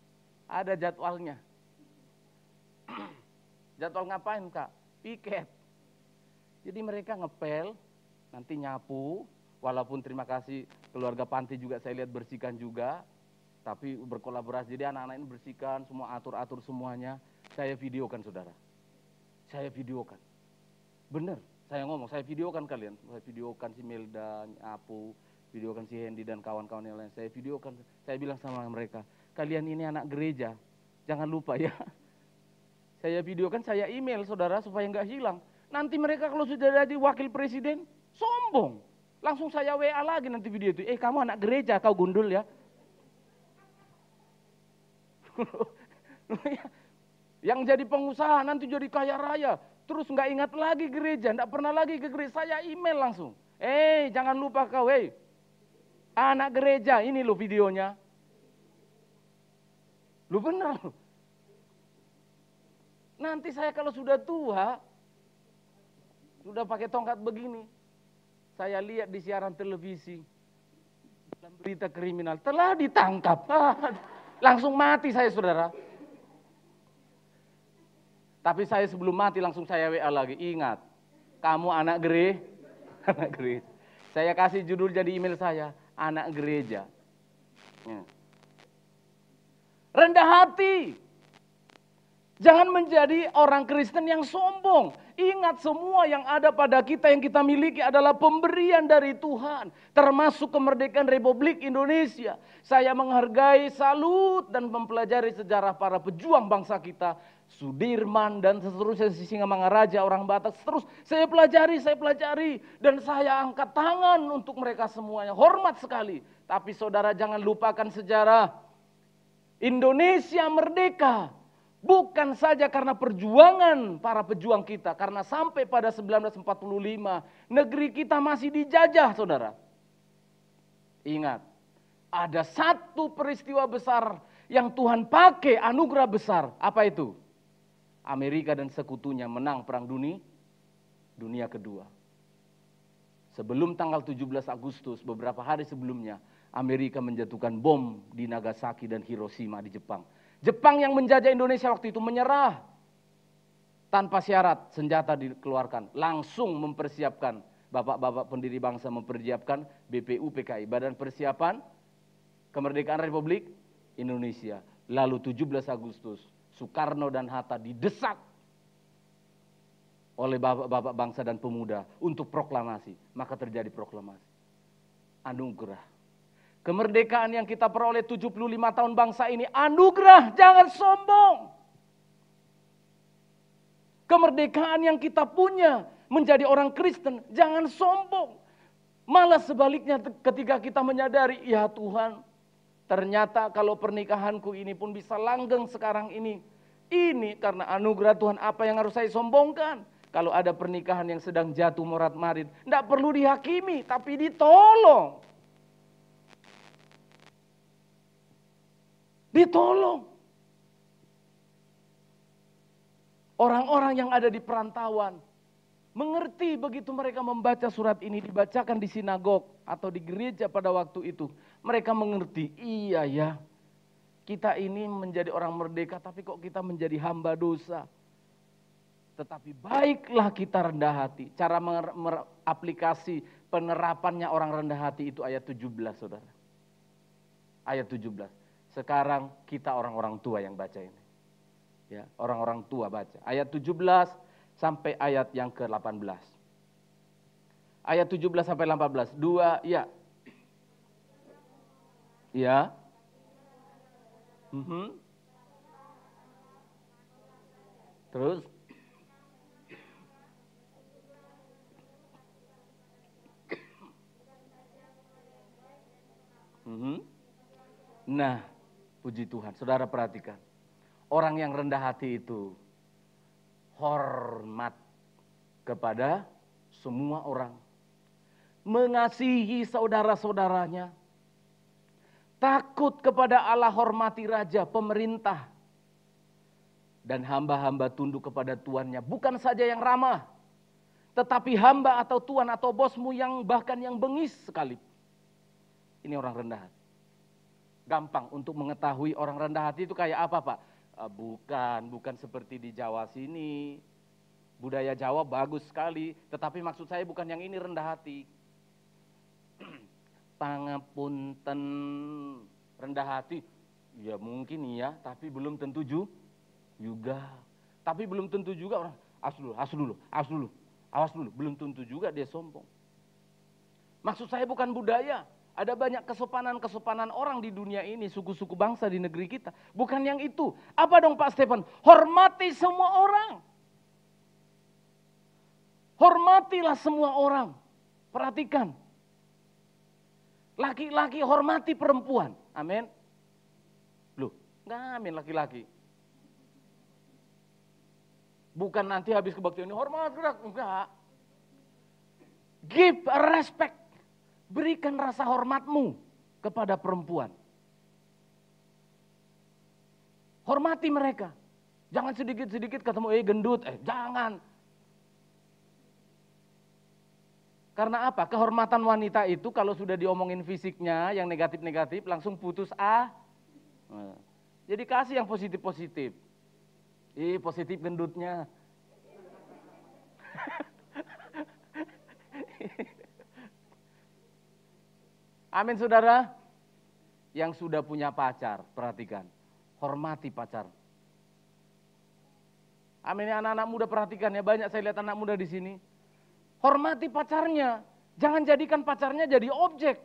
ada jadwalnya. Jadwal ngapain Kak? Piket. Jadi mereka ngepel, nanti nyapu, walaupun terima kasih keluarga panti juga saya lihat bersihkan juga, tapi berkolaborasi, jadi anak-anak ini bersihkan, semua atur-atur semuanya, saya videokan saudara. Saya videokan. Bener, saya ngomong, saya videokan kalian, saya videokan si Melda, nyapu, videokan si Hendy dan kawan-kawan yang lain, saya videokan, saya bilang sama mereka, kalian ini anak gereja, jangan lupa ya. Saya videokan, saya email saudara supaya nggak hilang. Nanti mereka kalau sudah jadi wakil presiden, sombong. Langsung saya WA lagi nanti video itu, kamu anak gereja, kau gundul ya. Yang jadi pengusaha nanti jadi kaya raya, terus nggak ingat lagi gereja, nggak pernah lagi ke gereja, saya email langsung. Jangan lupa kau, anak gereja, ini loh videonya. Lu benar loh. Nanti saya kalau sudah tua, sudah pakai tongkat begini, saya lihat di siaran televisi, dalam berita kriminal, telah ditangkap. Langsung mati saya saudara. Tapi saya sebelum mati langsung saya WA lagi, ingat, kamu anak gereja. Saya kasih judul jadi email saya, anak gereja. Rendah hati. Jangan menjadi orang Kristen yang sombong. Ingat semua yang ada pada kita, yang kita miliki adalah pemberian dari Tuhan. Termasuk kemerdekaan Republik Indonesia. Saya menghargai, salut, dan mempelajari sejarah para pejuang bangsa kita. Sudirman dan seterusnya, Singamangaraja, orang Batak, terus saya pelajari. Dan saya angkat tangan untuk mereka semuanya. Hormat sekali. Tapi saudara jangan lupakan sejarah. Indonesia merdeka. Bukan saja karena perjuangan para pejuang kita. Karena sampai pada 1945, negeri kita masih dijajah, saudara. Ingat, ada satu peristiwa besar yang Tuhan pakai anugerah besar. Apa itu? Amerika dan sekutunya menang perang dunia kedua. Sebelum tanggal 17 Agustus, beberapa hari sebelumnya, Amerika menjatuhkan bom di Nagasaki dan Hiroshima di Jepang. Jepang yang menjajah Indonesia waktu itu menyerah. Tanpa syarat senjata dikeluarkan. Langsung mempersiapkan, bapak-bapak pendiri bangsa mempersiapkan BPU PKI, Badan Persiapan Kemerdekaan Republik Indonesia. Lalu 17 Agustus, Soekarno dan Hatta didesak oleh bapak-bapak bangsa dan pemuda untuk proklamasi. Maka terjadi proklamasi. Anugerah. Kemerdekaan yang kita peroleh 75 tahun bangsa ini anugerah, jangan sombong. Kemerdekaan yang kita punya menjadi orang Kristen, jangan sombong. Malah sebaliknya ketika kita menyadari, ya Tuhan, ternyata kalau pernikahanku ini pun bisa langgeng sekarang ini. Ini karena anugerah Tuhan, apa yang harus saya sombongkan? Kalau ada pernikahan yang sedang jatuh morat-marit, tidak perlu dihakimi, tapi ditolong. Ditolong. Orang-orang yang ada di perantauan mengerti begitu mereka membaca surat ini dibacakan di sinagog atau di gereja pada waktu itu. Mereka mengerti, iya ya, kita ini menjadi orang merdeka tapi kok kita menjadi hamba dosa. Tetapi baiklah kita rendah hati. Cara aplikasi penerapannya orang rendah hati itu ayat 17, saudara. Ayat 17. Sekarang kita orang-orang tua yang baca ini. Ya, orang-orang tua baca. Ayat 17 sampai ayat yang ke-18. Ayat 17 sampai 18. 2, ya. Ya. Terus. Nah, puji Tuhan. Saudara perhatikan. Orang yang rendah hati itu hormat kepada semua orang. Mengasihi saudara-saudaranya. Takut kepada Allah, hormati raja, pemerintah. Dan hamba-hamba tunduk kepada tuannya. Bukan saja yang ramah. Tetapi hamba atau tuan atau bosmu yang bahkan yang bengis sekali. Ini orang rendah hati. Gampang untuk mengetahui orang rendah hati itu kayak apa, Pak? Bukan seperti di Jawa sini. Budaya Jawa bagus sekali, tetapi maksud saya bukan yang ini rendah hati. Pangapunten, rendah hati. Ya mungkin iya, tapi belum tentu juga. Tapi belum tentu juga orang, awas dulu, belum tentu juga dia sombong. Maksud saya bukan budaya. Ada banyak kesopanan orang di dunia ini, suku-suku bangsa di negeri kita. Bukan yang itu. Apa dong Pak Stefan? Hormati semua orang. Hormatilah semua orang. Perhatikan. Laki-laki hormati perempuan. Amin. Loh, enggak amin laki-laki. Bukan nanti habis kebaktian ini hormat, enggak. Give respect. Berikan rasa hormatmu kepada perempuan. Hormati mereka. Jangan sedikit-sedikit ketemu, gendut. Jangan. Karena apa? Kehormatan wanita itu kalau sudah diomongin fisiknya, yang negatif-negatif, langsung putus Jadi kasih yang positif-positif. Positif gendutnya. Amin saudara. Yang sudah punya pacar, perhatikan. Hormati pacar. Amin ya anak-anak muda perhatikan ya. Banyak saya lihat anak muda di sini. Hormati pacarnya. Jangan jadikan pacarnya jadi objek.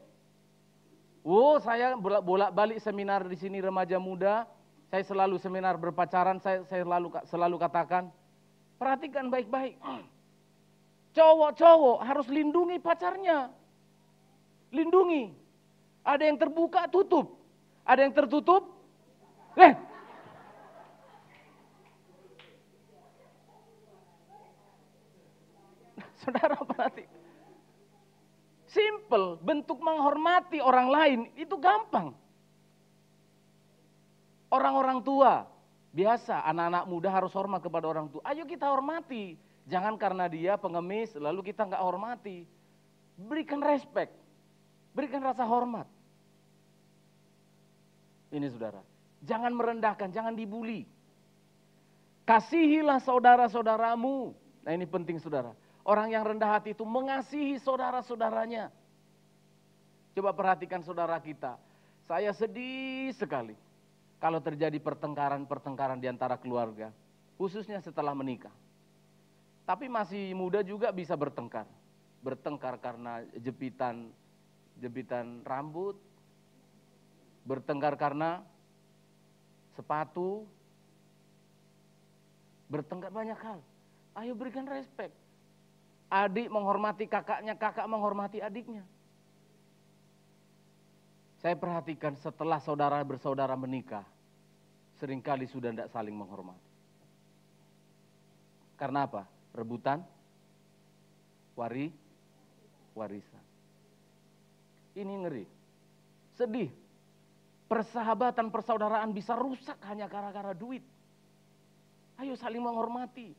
Saya bolak-balik seminar di sini remaja muda. Saya selalu seminar berpacaran, saya selalu katakan. Perhatikan baik-baik. Cowok harus lindungi pacarnya. Lindungi. Ada yang terbuka, tutup. Ada yang tertutup. Saudara perhatikan. Simple, bentuk menghormati orang lain itu gampang. Orang-orang tua, biasa anak-anak muda harus hormat kepada orang tua. Ayo kita hormati. Jangan karena dia pengemis lalu kita nggak hormati. Berikan respect. Berikan rasa hormat. Ini saudara. Jangan merendahkan, jangan dibully. Kasihilah saudara-saudaramu. Nah ini penting saudara. Orang yang rendah hati itu mengasihi saudara-saudaranya. Coba perhatikan saudara kita. Saya sedih sekali kalau terjadi pertengkaran di antara keluarga. Khususnya setelah menikah. Tapi masih muda juga bisa bertengkar. Bertengkar karena jepitan rambut, bertengkar karena sepatu, bertengkar banyak hal. Ayo berikan respect. Adik menghormati kakaknya, kakak menghormati adiknya. Saya perhatikan setelah saudara bersaudara menikah, seringkali sudah tidak saling menghormati. Karena apa? Rebutan, warisan. Ini ngeri, sedih. persahabatan, persaudaraan bisa rusak hanya gara-gara duit. Ayo saling menghormati,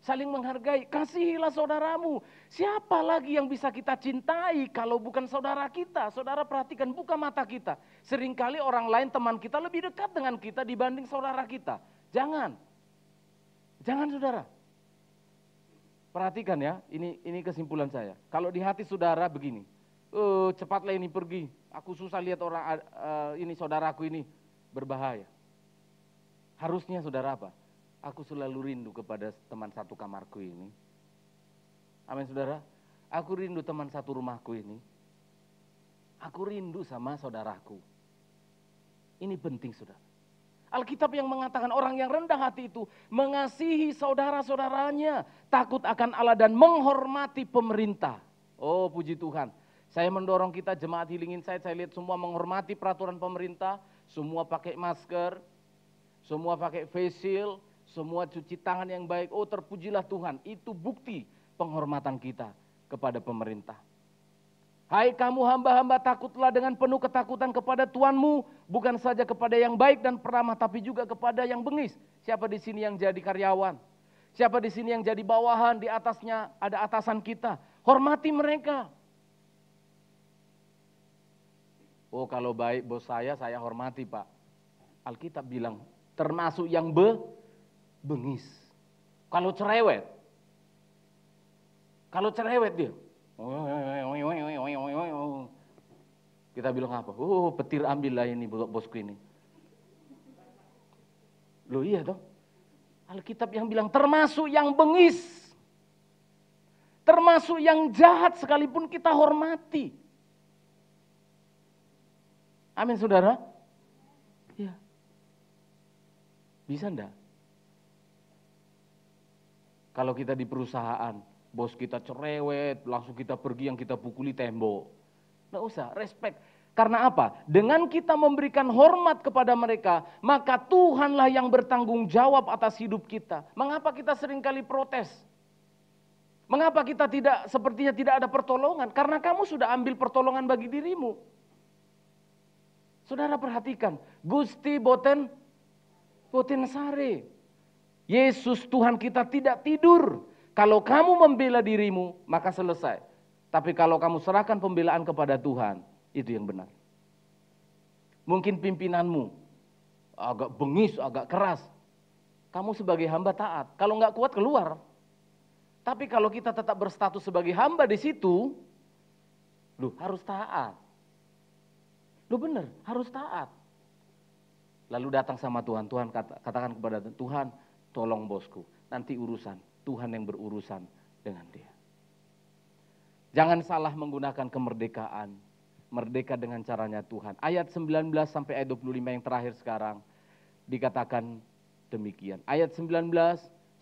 saling menghargai, kasihilah saudaramu. Siapa lagi yang bisa kita cintai kalau bukan saudara kita? Saudara perhatikan, buka mata kita. Seringkali orang lain, teman kita lebih dekat dengan kita dibanding saudara kita. Jangan saudara. Perhatikan ya, ini kesimpulan saya. Kalau di hati saudara begini, cepatlah ini pergi. Aku susah lihat orang ini saudaraku ini berbahaya. Harusnya saudara apa? Aku selalu rindu kepada teman satu kamarku ini. Amin saudara. Aku rindu teman satu rumahku ini. Aku rindu sama saudaraku. Ini penting saudara. Alkitab yang mengatakan orang yang rendah hati itu mengasihi saudara-saudaranya, takut akan Allah dan menghormati pemerintah. Oh puji Tuhan. Saya mendorong kita jemaat Healing Insight, saya lihat semua menghormati peraturan pemerintah, semua pakai masker, semua pakai face shield, semua cuci tangan yang baik. Oh terpujilah Tuhan, itu bukti penghormatan kita kepada pemerintah. Hai kamu hamba-hamba, takutlah dengan penuh ketakutan kepada Tuhanmu, bukan saja kepada yang baik dan peramah, tapi juga kepada yang bengis. Siapa di sini yang jadi karyawan? Siapa di sini yang jadi bawahan, di atasnya ada atasan kita? Hormati mereka. Oh kalau baik bos saya hormati Pak. Alkitab bilang termasuk yang bengis. Kalau cerewet dia. Kita bilang apa? Oh petir ambillah ini bosku ini. Loh iya toh. Alkitab yang bilang termasuk yang bengis. Termasuk yang jahat sekalipun kita hormati. Amin saudara? Ya. Bisa enggak? Kalau kita di perusahaan, bos kita cerewet, langsung kita pergi yang kita pukuli tembok. Enggak usah, respect. Karena apa? Dengan kita memberikan hormat kepada mereka, maka Tuhanlah yang bertanggung jawab atas hidup kita. Mengapa kita seringkali protes? Mengapa kita sepertinya tidak ada pertolongan? Karena kamu sudah ambil pertolongan bagi dirimu. Saudara perhatikan, Gusti boten sare. Yesus Tuhan kita tidak tidur. Kalau kamu membela dirimu, maka selesai. Tapi kalau kamu serahkan pembelaan kepada Tuhan, itu yang benar. Mungkin pimpinanmu agak bengis, agak keras. Kamu sebagai hamba taat. Kalau nggak kuat keluar. Tapi kalau kita tetap berstatus sebagai hamba di situ, harus taat. Benar, harus taat. Lalu datang sama Tuhan, Tuhan katakan kepada Tuhan, tolong bosku, nanti urusan, Tuhan yang berurusan dengan dia. Jangan salah menggunakan kemerdekaan, merdeka dengan caranya Tuhan. Ayat 19 sampai ayat 25 yang terakhir sekarang, dikatakan demikian. Ayat 19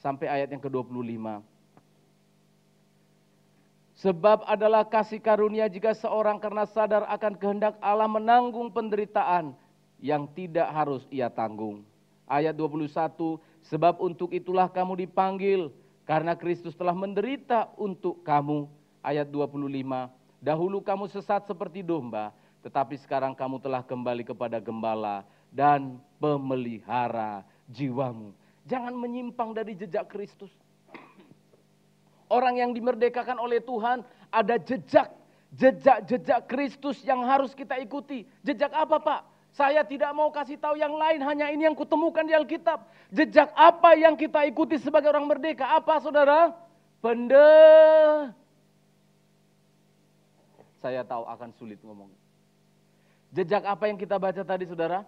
sampai ayat yang ke-25. Sebab adalah kasih karunia jika seorang karena sadar akan kehendak Allah menanggung penderitaan yang tidak harus ia tanggung. Ayat 21, sebab untuk itulah kamu dipanggil, karena Kristus telah menderita untuk kamu. Ayat 25, dahulu kamu sesat seperti domba, tetapi sekarang kamu telah kembali kepada gembala dan pemelihara jiwamu. Jangan menyimpang dari jejak Kristus. Orang yang dimerdekakan oleh Tuhan ada jejak Kristus yang harus kita ikuti. Jejak apa Pak? Saya tidak mau kasih tahu yang lain, hanya ini yang kutemukan di Alkitab. Jejak apa yang kita ikuti sebagai orang merdeka? Apa saudara? Saya tahu akan sulit ngomong. Jejak apa yang kita baca tadi saudara?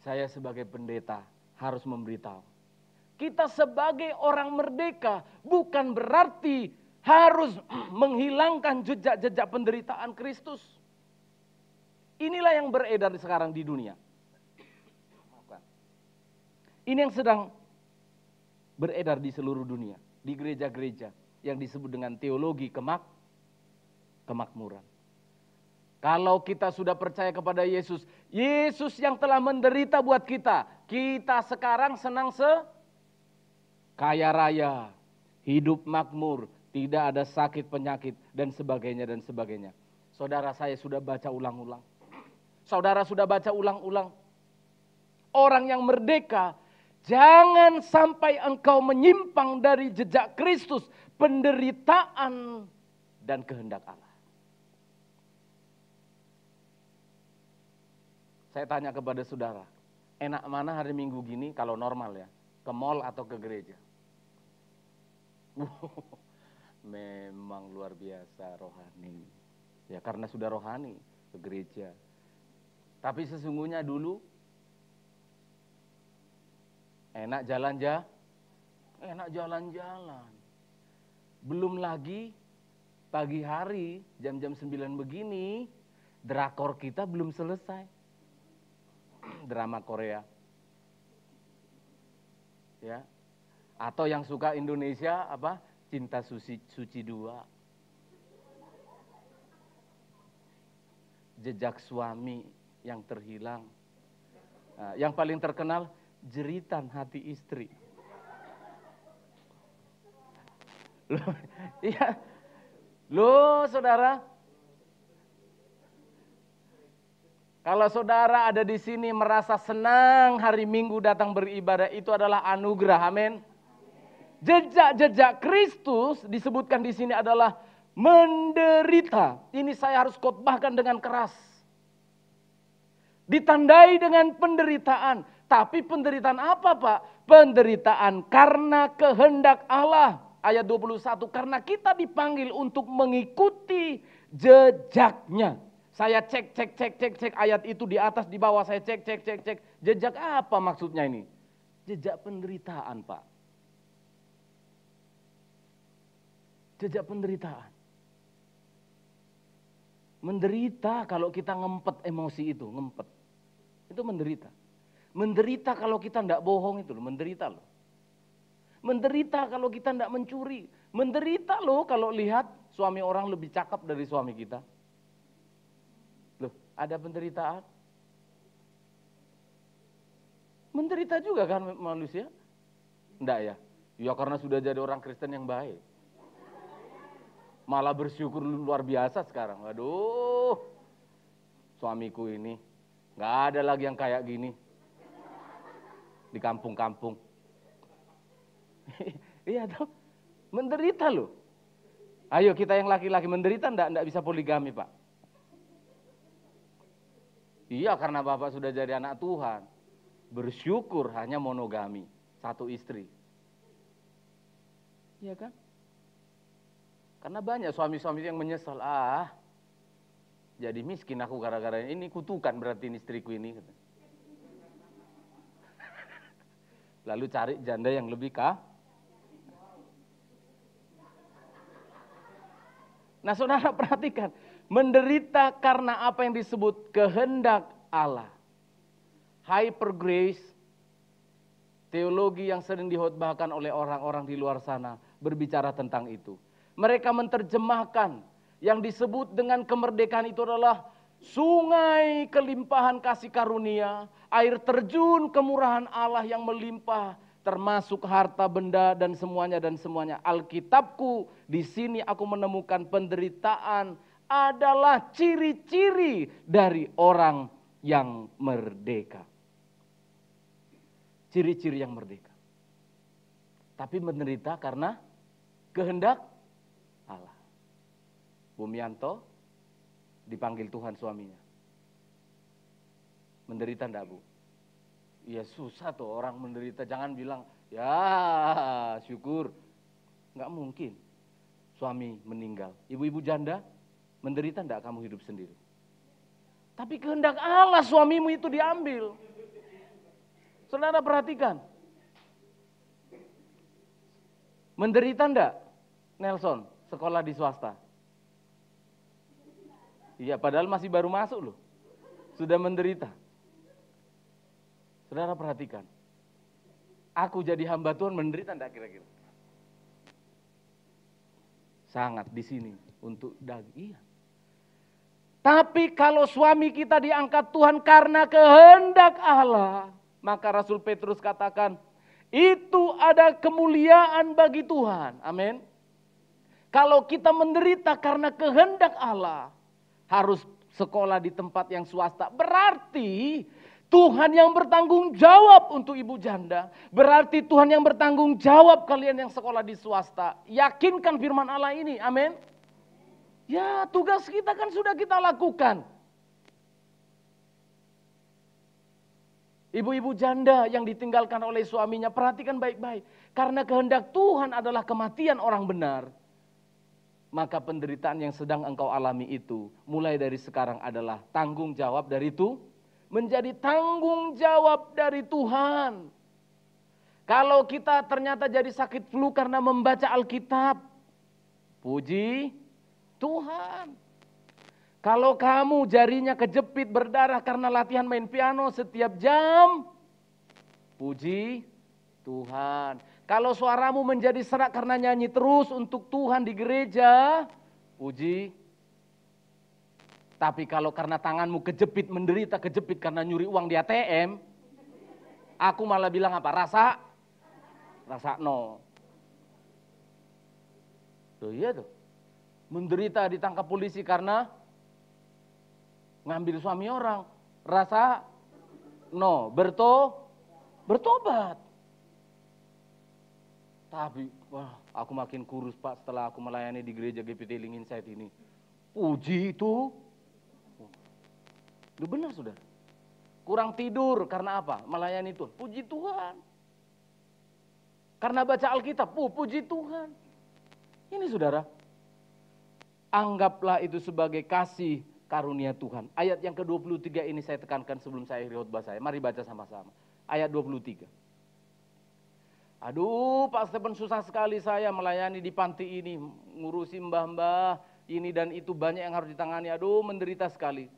Saya sebagai pendeta harus memberitahu. Kita sebagai orang merdeka bukan berarti harus menghilangkan jejak-jejak penderitaan Kristus. Inilah yang beredar sekarang di dunia. Ini yang sedang beredar di seluruh dunia. Di gereja-gereja yang disebut dengan teologi kemakmuran. Kalau kita sudah percaya kepada Yesus, Yesus yang telah menderita buat kita sekarang senang kaya raya. hidup makmur, tidak ada sakit penyakit, dan sebagainya dan sebagainya. Saudara, saya sudah baca ulang-ulang. Saudara sudah baca ulang-ulang. Orang yang merdeka, jangan sampai engkau menyimpang dari jejak Kristus, penderitaan dan kehendak Allah. Saya tanya kepada saudara, enak mana hari Minggu gini kalau normal ya? Ke mall atau ke gereja? Memang luar biasa rohani. Ya karena sudah rohani ke gereja. Tapi sesungguhnya dulu enak jalan-jalan. Belum lagi pagi hari jam-jam 9 begini drakor kita belum selesai. Drama Korea. Ya. Atau yang suka Indonesia apa? Cinta Suci 2. Jejak suami yang terhilang. Nah, yang paling terkenal jeritan hati istri. Loh, iya. Loh, saudara. Kalau saudara ada di sini merasa senang hari Minggu datang beribadah, itu adalah anugerah. Amin. Jejak-jejak Kristus disebutkan di sini adalah menderita. Ini saya harus khotbahkan dengan keras. Ditandai dengan penderitaan. Tapi penderitaan apa, Pak? Penderitaan karena kehendak Allah. Ayat 21, karena kita dipanggil untuk mengikuti jejaknya. Saya cek ayat itu di atas, di bawah saya cek. Jejak apa maksudnya ini? Jejak penderitaan, Pak. Jejak penderitaan. Menderita kalau kita ngempet emosi itu, ngempet. Itu menderita. Menderita kalau kita tidak bohong itu, menderita loh. Menderita kalau kita tidak mencuri. Menderita loh kalau lihat suami orang lebih cakep dari suami kita. Loh, ada penderitaan. Menderita juga kan manusia? Enggak ya? Ya karena sudah jadi orang Kristen yang baik. Malah bersyukur luar biasa sekarang. Aduh, suamiku ini nggak ada lagi yang kayak gini di kampung-kampung. Iya dong, menderita loh. Ayo kita yang laki-laki menderita enggak bisa poligami, Pak. Iya karena Bapak sudah jadi anak Tuhan. Bersyukur hanya monogami, satu istri. Iya kan? Karena banyak suami-suami yang menyesal, jadi miskin aku gara-gara ini, kutukan berarti ini istriku ini. Lalu cari janda yang lebih kah? Nah saudara perhatikan, menderita karena apa yang disebut kehendak Allah. Hyper grace, teologi yang sering dihotbahkan oleh orang-orang di luar sana, berbicara tentang itu. Mereka menerjemahkan yang disebut dengan kemerdekaan itu adalah sungai kelimpahan kasih karunia, air terjun kemurahan Allah yang melimpah, termasuk harta benda dan semuanya dan semuanya. Alkitabku di sini aku menemukan penderitaan adalah ciri-ciri dari orang yang merdeka. Ciri-ciri yang merdeka. Tapi menderita karena kehendak Allah. Bumianto dipanggil Tuhan suaminya. Menderita enggak, Bu? Ya susah tuh orang menderita. Jangan bilang, ya syukur. Enggak mungkin. Suami meninggal. Ibu-ibu janda, menderita enggak kamu hidup sendiri? Tapi kehendak Allah suamimu itu diambil. Saudara perhatikan. Menderita enggak Nelson sekolah di swasta? Iya, padahal masih baru masuk loh. Sudah menderita. Saudara perhatikan. Aku jadi hamba Tuhan menderita enggak kira-kira? Sangat di sini untuk daging. Iya. Tapi kalau suami kita diangkat Tuhan karena kehendak Allah, maka Rasul Petrus katakan, Itu ada kemuliaan bagi Tuhan. Amin. Kalau kita menderita karena kehendak Allah, harus sekolah di tempat yang swasta. Berarti Tuhan yang bertanggung jawab untuk ibu janda. Berarti Tuhan yang bertanggung jawab kalian yang sekolah di swasta. Yakinkan firman Allah ini. Amin. Ya, tugas kita kan sudah kita lakukan. Ibu-ibu janda yang ditinggalkan oleh suaminya, perhatikan baik-baik. Karena kehendak Tuhan adalah kematian orang benar. Maka penderitaan yang sedang engkau alami itu, mulai dari sekarang adalah tanggung jawab dari itu. Menjadi tanggung jawab dari Tuhan. Kalau kita ternyata jadi sakit flu karena membaca Alkitab, puji Tuhan. Kalau kamu jarinya kejepit berdarah karena latihan main piano setiap jam, puji Tuhan. Kalau suaramu menjadi serak karena nyanyi terus untuk Tuhan di gereja, puji. Tapi kalau karena tanganmu kejepit, menderita kejepit karena nyuri uang di ATM, aku malah bilang apa? Rasa no. Tuh iya tuh. Menderita ditangkap polisi karena ngambil suami orang, rasa no, bertobat. Tapi wah, aku makin kurus Pak setelah aku melayani di gereja GPT Link Insight ini. Puji itu. Itu benar Saudara. Kurang tidur karena apa? Melayani Tuhan. Puji Tuhan. Karena baca Alkitab, puji Tuhan. Ini Saudara. Anggaplah itu sebagai kasih karunia Tuhan. Ayat yang ke-23 ini saya tekankan sebelum saya akhiri khotbah saya. Mari baca sama-sama. Ayat 23. Aduh Pak Stephen, susah sekali saya melayani di panti ini. Ngurusi mbah-mbah ini dan itu, banyak yang harus ditangani. Aduh menderita sekali.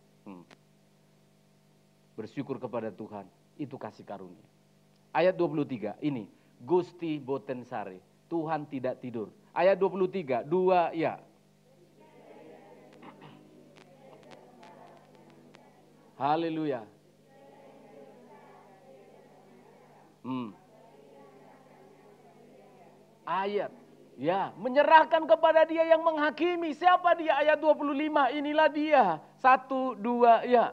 Bersyukur kepada Tuhan. Itu kasih karunia. Ayat 23 ini. Gusti boten sare. Tuhan tidak tidur. Ayat 23. 2 ya. Haleluya. Ayat. Ya, menyerahkan kepada dia yang menghakimi. Siapa dia? Ayat 25. Inilah dia. 1, 2, ya.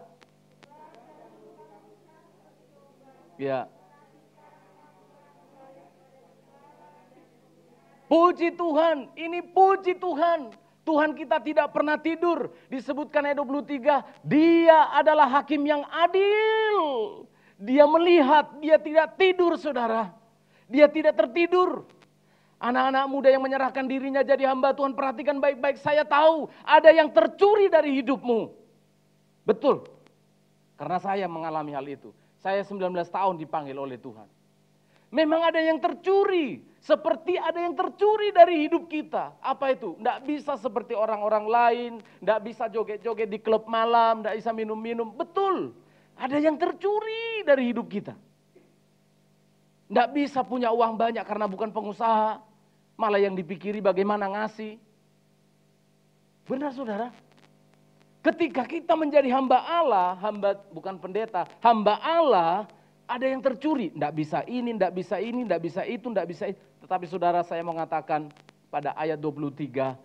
Ya. Puji Tuhan. Ini puji Tuhan. Tuhan kita tidak pernah tidur. Disebutkan ayat 23, dia adalah hakim yang adil. Dia melihat, dia tidak tidur Saudara. Dia tidak tertidur. Anak-anak muda yang menyerahkan dirinya jadi hamba Tuhan, perhatikan baik-baik. Saya tahu ada yang tercuri dari hidupmu. Betul. Karena saya mengalami hal itu. Saya 19 tahun dipanggil oleh Tuhan. Memang ada yang tercuri. Seperti ada yang tercuri dari hidup kita. Apa itu? Tidak bisa seperti orang-orang lain. Tidak bisa joget-joget di klub malam. Tidak bisa minum-minum. Betul. Ada yang tercuri dari hidup kita. Tidak bisa punya uang banyak karena bukan pengusaha. Malah yang dipikiri bagaimana ngasih. Benar Saudara? Ketika kita menjadi hamba Allah, hamba bukan pendeta, hamba Allah, ada yang tercuri. Tidak bisa ini, tidak bisa ini, tidak bisa itu, tidak bisa itu. Tetapi Saudara, saya mau mengatakan pada ayat 23,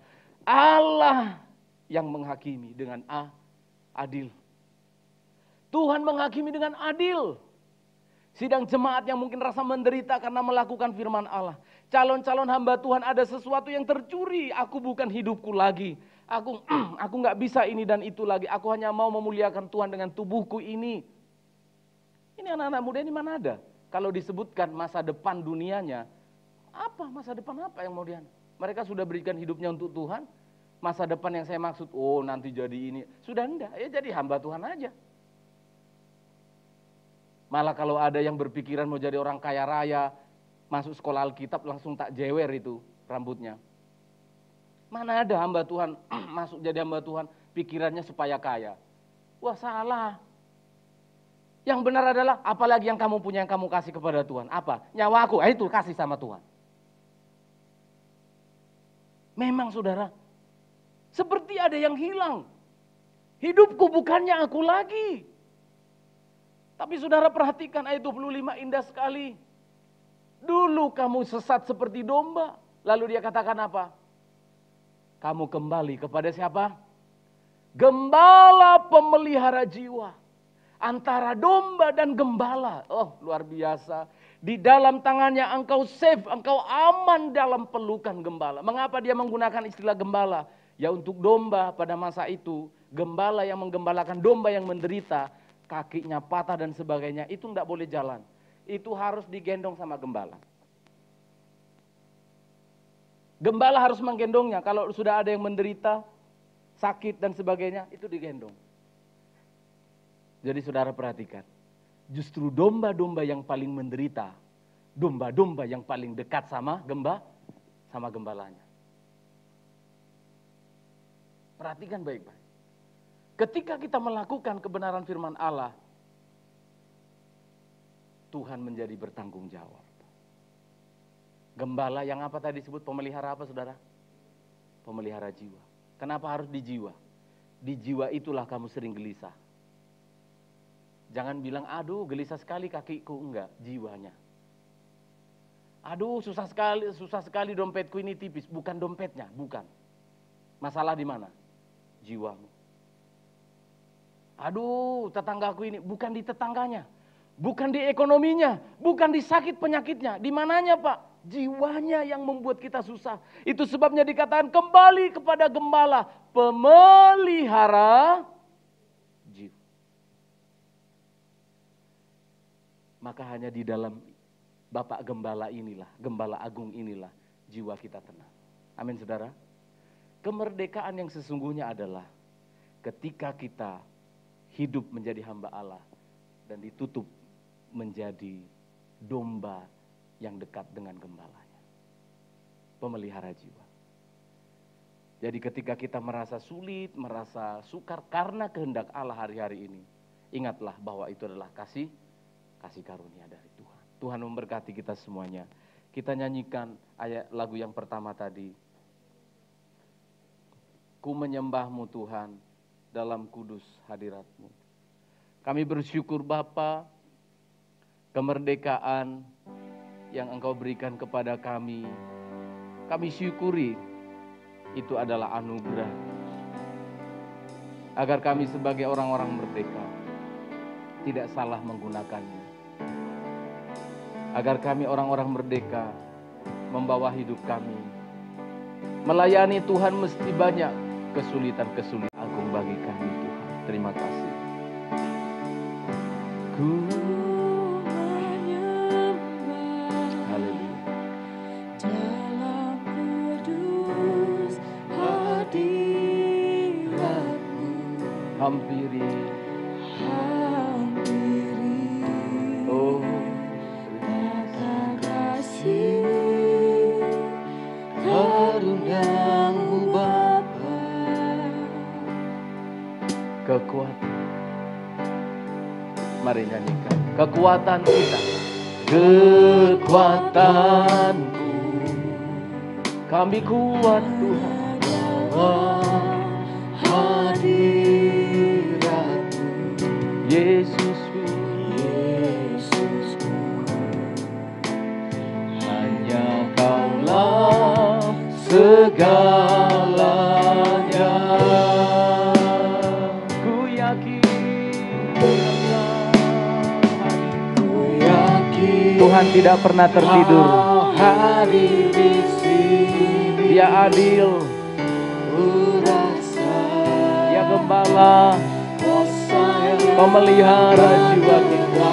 Allah yang menghakimi dengan adil. Tuhan menghakimi dengan adil. Sidang jemaat yang mungkin rasa menderita karena melakukan firman Allah. Calon-calon hamba Tuhan, ada sesuatu yang tercuri. Aku bukan hidupku lagi. Aku nggak bisa ini dan itu lagi. Aku hanya mau memuliakan Tuhan dengan tubuhku ini. Ini anak-anak muda ini mana ada? Kalau disebutkan masa depan dunianya, apa masa depan apa yang mau dia? Mereka sudah berikan hidupnya untuk Tuhan. Masa depan yang saya maksud, oh nanti jadi ini. Sudah enggak, ya jadi hamba Tuhan aja. Malah kalau ada yang berpikiran mau jadi orang kaya raya, masuk sekolah Alkitab langsung tak jewer itu rambutnya. Mana ada hamba Tuhan masuk jadi hamba Tuhan pikirannya supaya kaya. Wah salah. Yang benar adalah apalagi yang kamu punya yang kamu kasih kepada Tuhan. Apa? Nyawaku, itu kasih sama Tuhan. Memang Saudara, seperti ada yang hilang. Hidupku bukannya aku lagi. Tapi Saudara perhatikan ayat 25 indah sekali. Dulu kamu sesat seperti domba. Lalu dia katakan apa? Kamu kembali kepada siapa? Gembala pemelihara jiwa. Antara domba dan gembala. Oh, luar biasa. Di dalam tangannya engkau safe, engkau aman dalam pelukan gembala. Mengapa dia menggunakan istilah gembala? Ya untuk domba pada masa itu, gembala yang menggembalakan domba yang menderita, kakinya patah dan sebagainya, itu tidak boleh jalan. Itu harus digendong sama gembala. Gembala harus menggendongnya. Kalau sudah ada yang menderita, sakit dan sebagainya, itu digendong. Jadi saudara perhatikan, justru domba-domba yang paling menderita, domba-domba yang paling dekat sama gembalanya. Perhatikan baik-baik. Ketika kita melakukan kebenaran firman Allah, Tuhan menjadi bertanggung jawab. Gembala yang apa tadi disebut, pemelihara apa saudara? Pemelihara jiwa. Kenapa harus di jiwa? Di jiwa itulah kamu sering gelisah. Jangan bilang, aduh gelisah sekali kakiku. Enggak, jiwanya. Aduh susah sekali dompetku ini tipis. Bukan dompetnya, bukan. Masalah di mana? Jiwamu. Aduh tetanggaku ini, bukan di tetangganya. Bukan di ekonominya, bukan di sakit penyakitnya. Di mananya Pak? Jiwanya yang membuat kita susah. Itu sebabnya dikatakan kembali kepada gembala, pemelihara jiwa. Maka hanya di dalam Bapak Gembala inilah, Gembala Agung inilah, jiwa kita tenang. Amin saudara. Kemerdekaan yang sesungguhnya adalah ketika kita hidup menjadi hamba Allah dan ditutup menjadi domba yang dekat dengan gembalanya. Pemelihara jiwa. Jadi ketika kita merasa sulit, merasa sukar karena kehendak Allah hari-hari ini, ingatlah bahwa itu adalah kasih karunia dari Tuhan. Tuhan memberkati kita semuanya. Kita nyanyikan ayat lagu yang pertama tadi. Ku menyembahmu Tuhan dalam kudus hadiratmu. Kami bersyukur Bapa, kemerdekaan yang Engkau berikan kepada kami syukuri itu adalah anugerah. Agar kami sebagai orang-orang merdeka tidak salah menggunakannya. Agar kami orang-orang merdeka membawa hidup kami. Melayani Tuhan mesti banyak kesulitan-kesulitan agung bagi kami Tuhan. Terima kasih. Ku hampiri, oh terima kasih karuniamu Bapa. Kekuatan, mari nyanyikan. Kekuatan kita, kekuatanku, kami kuat Tuhan hadiratmu, Yesusku, hanya Kaulah segalanya. Ku yakin Tuhan tidak pernah tertidur. Dia adil, Dia gembala, pemelihara jiwa kita.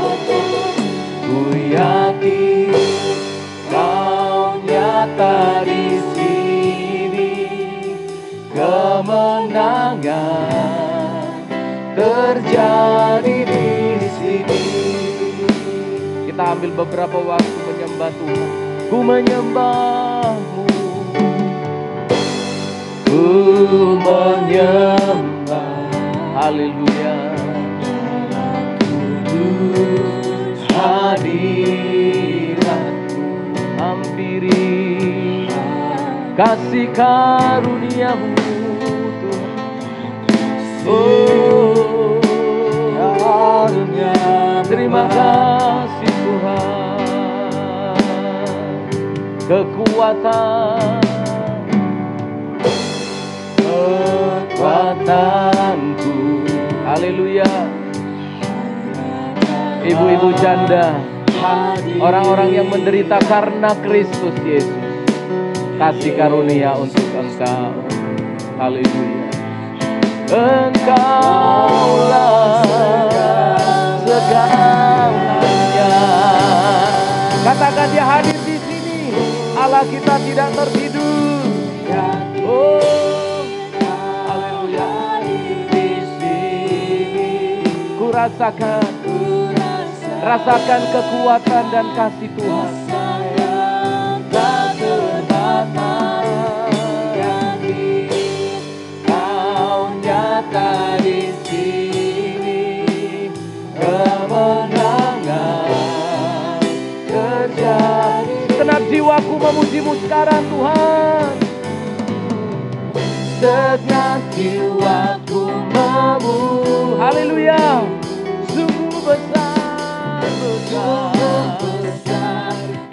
Ku yakin Kau nyata di sini, kemenangan terjadi di sini. Kita ambil beberapa waktu menyembah Tuhan. Ku menyembahmu, ku menyembah, haleluya. Kudus hadiratmu, hampiri kasih karuniamu Tuhan. Oh karunia, terima kasih Tuhan. kekuatanku. Haleluya. Ibu-ibu janda, orang-orang yang menderita karena Kristus Yesus, kasih karunia untuk engkau. Haleluya. Engkaulah segalanya. Katakan dia hadir di sini. Allah kita tidak tertidur. Oh, haleluya. Di sini ku rasakan kekuatan dan kasih Tuhan. Kau nyata di sini, kemenangan terjadi. Segenap jiwaku memujimu sekarang Tuhan. Segenap jiwaku memuji. Haleluya. Sungguh besar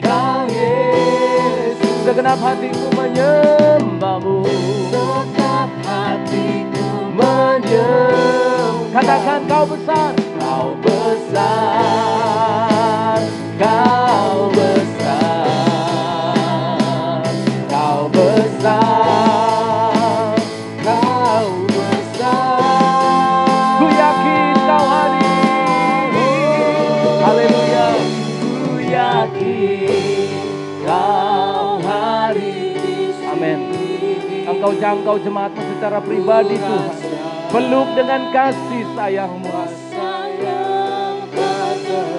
Kau Yesus. Segenap hatiku menyembahmu. Segenap hatiku menyembah. Katakan kau besar. Kau besar. Kau besar. Kau besar. Kau besar. Ku yakin kau hadir. Haleluya. Ku yakin kau hadir. Amin. Engkau jangkau jemaatmu secara pribadi Tuhan. Peluk dengan kasih sayang-Mu.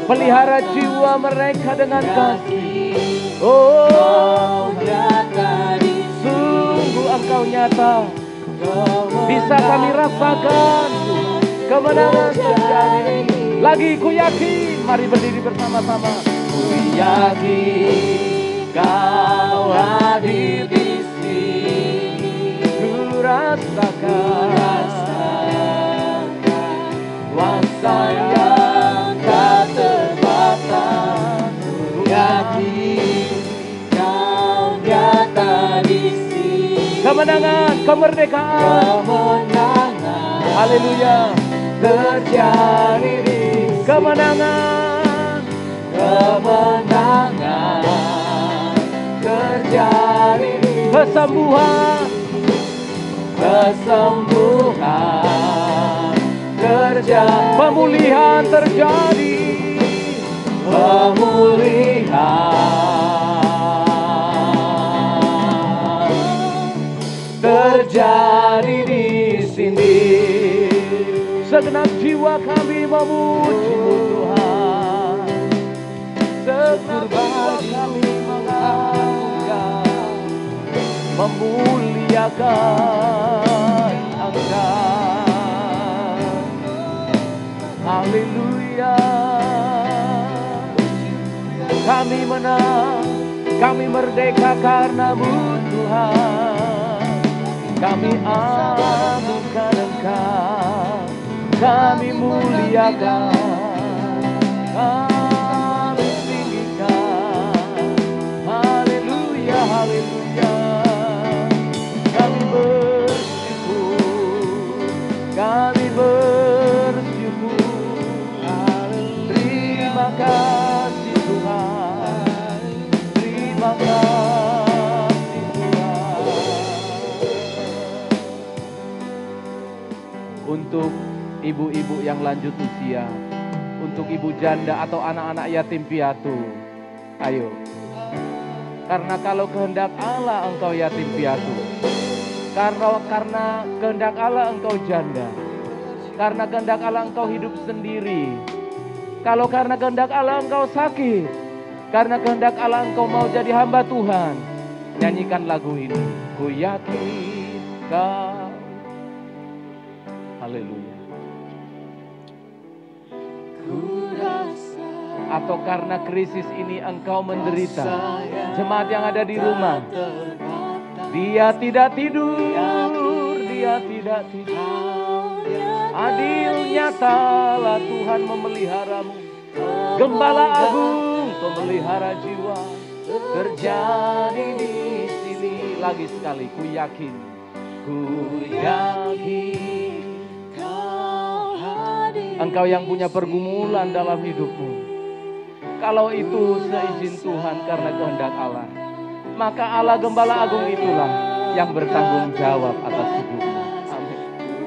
Pelihara jiwa mereka dengan kasih. Oh, sungguh Engkau nyata. Bisa kami rasakan kemenangan terjadi. Lagi ku yakin. Mari berdiri bersama-sama. Ku yakin Kau hadir di sini. Ku rasakan kuasa yang tak terbatas. Ku yakin Kau nyata di sini. Kemenangan, kemerdekaan, haleluya, terjadi di sini. Kemenangan, terjadi di sini. Kesembuhan, terjadi. Pemulihan terjadi. Terjadi di sini. Segenap jiwa kami memuji-Mu Tuhan. Segenap jiwa kami mengagungkan, memuliakan Engkau. Haleluya. Kami menang, kami merdeka karena-Mu Tuhan. Kami agungkan Engkau, kami muliakan, kami tinggikan. Haleluya, haleluya. Kami bersyukur, kami bersyukur. Terima kasih Tuhan, terima kasih Tuhan. Untuk ibu-ibu yang lanjut usia, untuk ibu janda atau anak-anak yatim piatu, ayo. Karena kalau kehendak Allah engkau yatim piatu, karena kehendak Allah engkau janda, karena kehendak Allah engkau hidup sendiri, kalau karena kehendak Allah engkau sakit, karena kehendak Allah engkau mau jadi hamba Tuhan, nyanyikan lagu ini. Ku yakin Kau. Haleluya. Atau karena krisis ini engkau menderita, jemaat yang ada di rumah, dia tidak tidur, dia tidak tidur. Adil nyatalah Tuhan memeliharamu, Gembala agung pemelihara jiwa. terjadi di sini. Lagi sekali, ku yakin Engkau yang punya pergumulan dalam hidupmu. Kalau itu seizin Tuhan karena kehendak Allah, maka Allah Gembala Agung itulah yang bertanggung jawab atas hidupmu. Amin.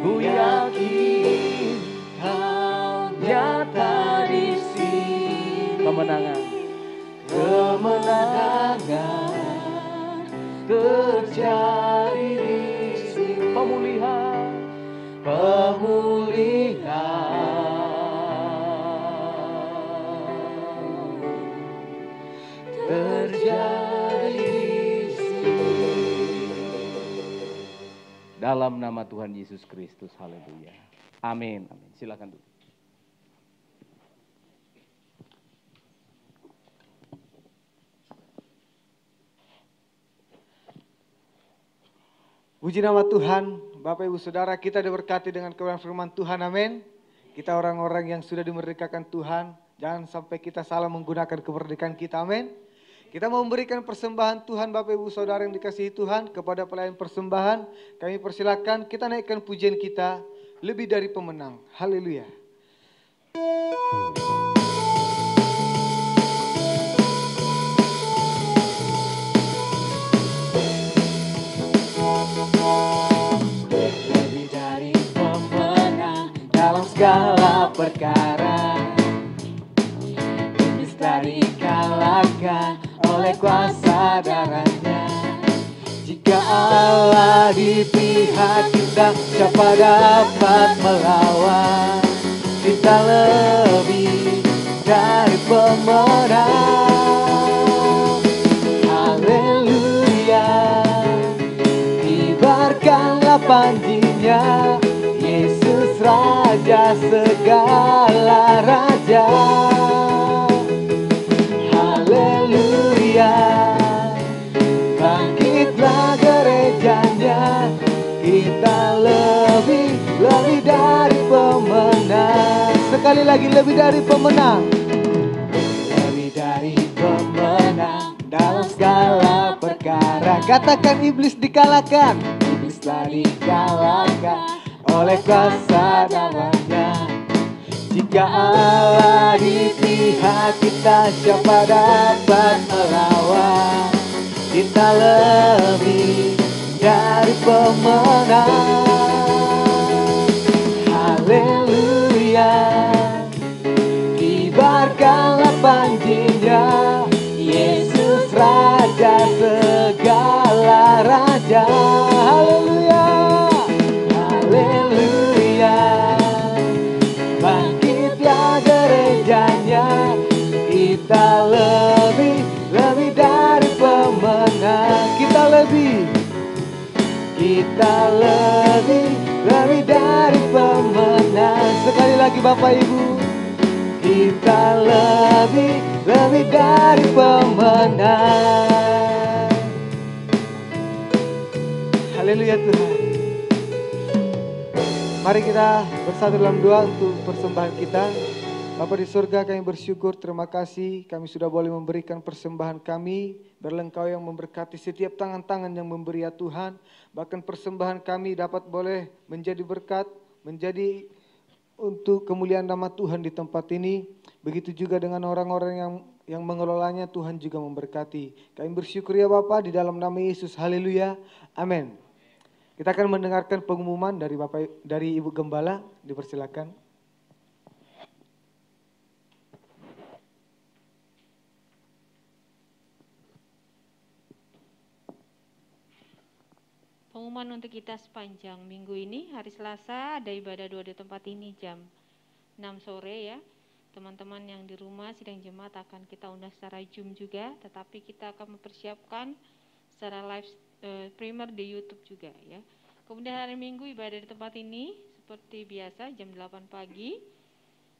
Ku yakin Kau nyata di sini. Kemenangan terjadi di sini. Pemulihan terjadi di sini. Dalam nama Tuhan Yesus Kristus, haleluya. Amin. Amin. Silakan dulu. Puji nama Tuhan, Bapak Ibu Saudara, kita diberkati dengan kebenaran firman Tuhan, amin. Kita orang-orang yang sudah dimerdekakan Tuhan, jangan sampai kita salah menggunakan kemerdekaan kita, amin. Kita mau memberikan persembahan Tuhan, Bapak Ibu Saudara yang dikasihi Tuhan, kepada pelayan persembahan. Kami persilakan kita naikkan pujian kita, lebih dari pemenang. Haleluya. Lebih dari pemenang dalam segala perkara, iblis telah dikalahkan oleh kuasa darahnya. Jika Allah di pihak kita, siapa dapat melawan? Kita lebih dari pemenang. Haleluya. Kibarkanlah panjinya, Yesus Raja segala raja. Haleluya. Bangkitlah gerejanya, kita lebih dari pemenang. Sekali lagi, lebih dari pemenang. Lebih dari pemenang dalam segala perkara. Katakan iblis dikalahkan. Iblis telah dikalahkan oleh kuasa namanya. Jika Allah di pihak kita, siapa dapat melawan? Kita lebih dari pemenang. Haleluya. Kibarkanlah panjinya, Yesus Raja segala raja. Haleluya. Haleluya. Bangkitlah gerejanya, kita lebih dari pemenang. Kita lebih dari pemenang. Sekali lagi Bapak Ibu, kita lebih dari pemenang. Haleluya Tuhan. Mari kita bersatu dalam doa untuk persembahan kita. Bapa di surga, kami bersyukur, terima kasih kami sudah boleh memberikan persembahan kami. Biarlah Engkau yang memberkati setiap tangan-tangan yang memberi ya Tuhan. Bahkan persembahan kami dapat boleh menjadi berkat, menjadi untuk kemuliaan nama Tuhan di tempat ini. Begitu juga dengan orang-orang yang mengelolanya, Tuhan juga memberkati. Kami bersyukur ya Bapa di dalam nama Yesus. Haleluya. Amin. Kita akan mendengarkan pengumuman dari Ibu Gembala. Dipersilakan. Pengumuman untuk kita sepanjang minggu ini, hari Selasa ada ibadah doa di tempat ini jam 6 sore ya. Teman-teman yang di rumah sidang jemaat akan kita undang secara Zoom juga, tetapi kita akan mempersiapkan secara live streamer di YouTube juga ya. Kemudian hari Minggu ibadah di tempat ini seperti biasa jam 8 pagi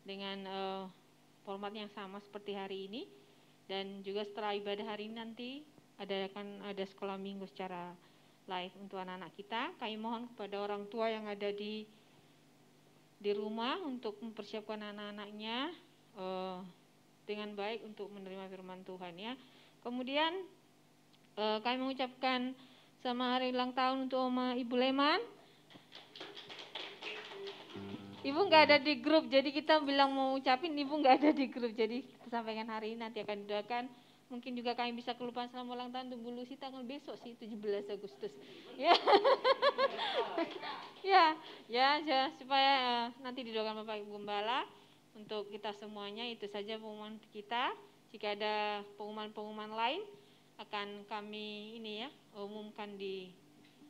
dengan format yang sama seperti hari ini, dan juga setelah ibadah hari ini nanti akan ada sekolah minggu secara live untuk anak-anak kita. Kami mohon kepada orang tua yang ada di rumah untuk mempersiapkan anak-anaknya dengan baik untuk menerima firman Tuhan ya. Kemudian kami mengucapkan selamat hari ulang tahun untuk Oma Ibu Leman. Ibu nggak ada di grup, jadi kita bilang mau ucapin, Ibu nggak ada di grup, jadi kita sampaikan hari ini, nanti akan didoakan. Mungkin juga kami bisa kelupaan selamat ulang tahun untuk Bu Lucy tanggal besok sih, 17 Agustus. Ya, ya, supaya nanti didoakan Bapak Ibu Gembala untuk kita semuanya. Itu saja pengumuman kita. Jika ada pengumuman-pengumuman lain akan kami umumkan di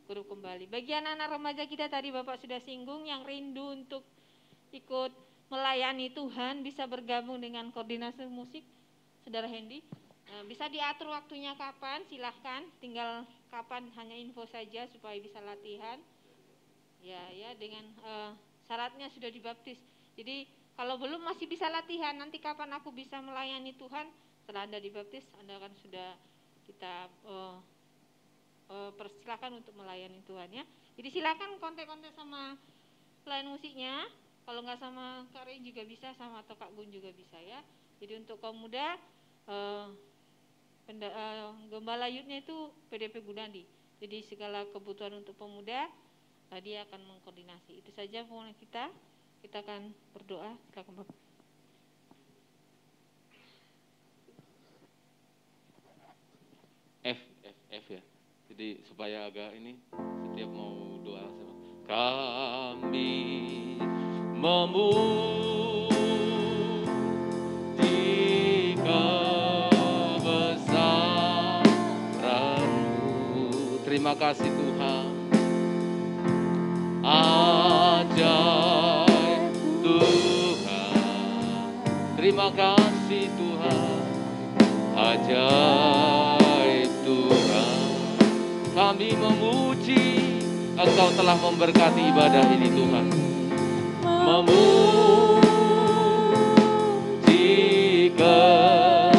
grup kembali. Bagi anak-anak remaja kita tadi Bapak sudah singgung yang rindu untuk ikut melayani Tuhan, bisa bergabung dengan koordinasi musik Saudara Hendy. Bisa diatur waktunya kapan, silahkan, tinggal kapan, hanya info saja supaya bisa latihan. Ya, dengan syaratnya sudah dibaptis. Jadi kalau belum masih bisa latihan, nanti kapan aku bisa melayani Tuhan, setelah Anda dibaptis, Anda akan sudah kita persilakan untuk melayani Tuhan ya. Jadi silakan kontak-kontak sama pelayan musiknya. Kalau nggak sama Kak Rey juga bisa, sama atau Kak Gun juga bisa ya. Jadi untuk kaum muda, Gembala Youth-nya itu PDP Gunadi. Jadi segala kebutuhan untuk pemuda, dia akan mengkoordinasi. Itu saja pengumuman kita. Kita akan berdoa. Silakan Bapak. F ya. Jadi supaya agak ini, setiap mau doa sama kami memuji kebesaran-Mu. Terima kasih Tuhan. Ajaib Tuhan. Terima kasih Tuhan. Ajaib Tuhan. Kami memuji, Engkau telah memberkati ibadah ini Tuhan. Memuji kebesaran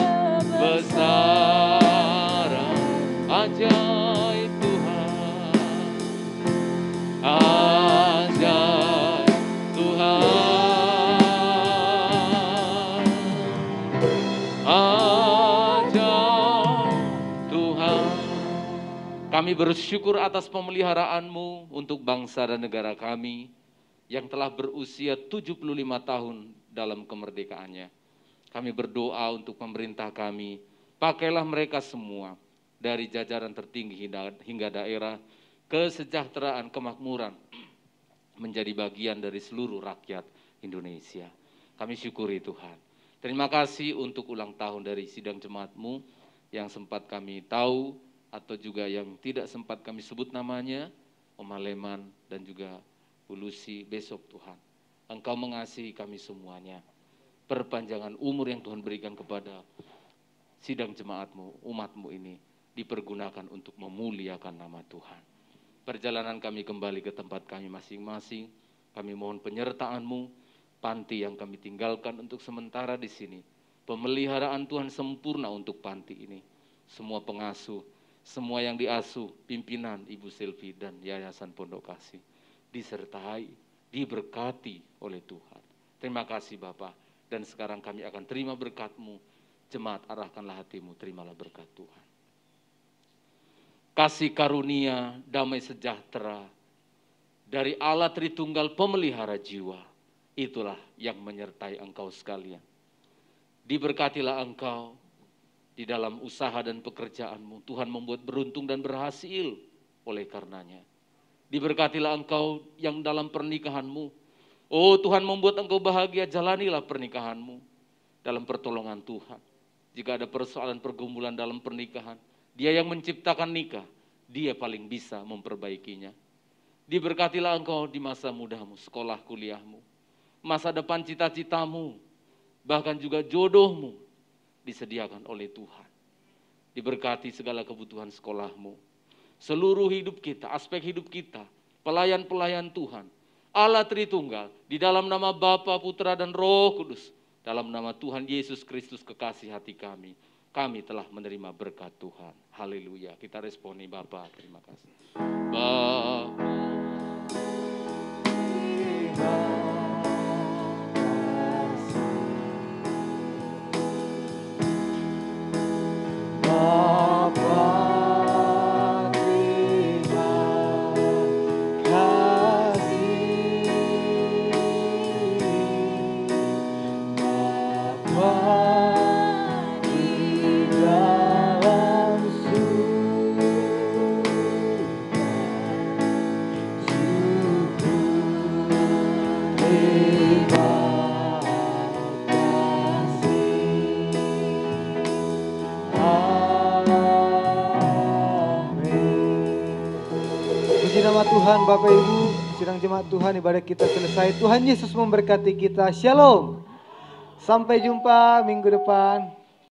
ajaib Tuhan. Ajaib Tuhan. Ajaib Tuhan. Kami bersyukur atas pemeliharaan-Mu untuk bangsa dan negara kami yang telah berusia 75 tahun dalam kemerdekaannya. Kami berdoa untuk pemerintah kami, pakailah mereka semua dari jajaran tertinggi hingga daerah, kesejahteraan, kemakmuran menjadi bagian dari seluruh rakyat Indonesia. Kami syukuri Tuhan. Terima kasih untuk ulang tahun dari sidang jemaat-Mu yang sempat kami tahu atau juga yang tidak sempat kami sebut namanya, Oma Leman dan juga Bu Lucy besok Tuhan. Engkau mengasihi kami semuanya. Perpanjangan umur yang Tuhan berikan kepada sidang jemaat-Mu, umat-Mu ini dipergunakan untuk memuliakan nama Tuhan. Perjalanan kami kembali ke tempat kami masing-masing, kami mohon penyertaan-Mu, panti yang kami tinggalkan untuk sementara di sini. Pemeliharaan Tuhan sempurna untuk panti ini. Semua pengasuh, semua yang diasuh, pimpinan Ibu Silvi dan Yayasan Pondok Kasih, disertai, diberkati oleh Tuhan. Terima kasih Bapak, dan sekarang kami akan terima berkat-Mu. Jemaat, arahkanlah hatimu, terimalah berkat Tuhan. Kasih karunia, damai sejahtera dari Allah Tritunggal pemelihara jiwa, itulah yang menyertai engkau sekalian. Diberkatilah engkau di dalam usaha dan pekerjaanmu. Tuhan membuat beruntung dan berhasil oleh karenanya. Diberkatilah engkau yang dalam pernikahanmu. Oh Tuhan membuat engkau bahagia, jalanilah pernikahanmu dalam pertolongan Tuhan. Jika ada persoalan pergumulan dalam pernikahan, Dia yang menciptakan nikah, Dia paling bisa memperbaikinya. Diberkatilah engkau di masa mudamu, sekolah kuliahmu, masa depan cita-citamu, bahkan juga jodohmu disediakan oleh Tuhan. Diberkati segala kebutuhan sekolahmu, seluruh hidup kita, aspek hidup kita, pelayan-pelayan Tuhan, Allah Tritunggal, di dalam nama Bapa, Putra, dan Roh Kudus, dalam nama Tuhan Yesus Kristus kekasih hati kami telah menerima berkat Tuhan. Haleluya. Kita responi Bapa, terima kasih. Bapa, terima kasih. di dalam surga, syukur terima kasih. Puji nama Tuhan Bapak Ibu, sidang jemaat Tuhan, ibadah kita selesai. Tuhan Yesus memberkati kita. Shalom. Sampai jumpa minggu depan.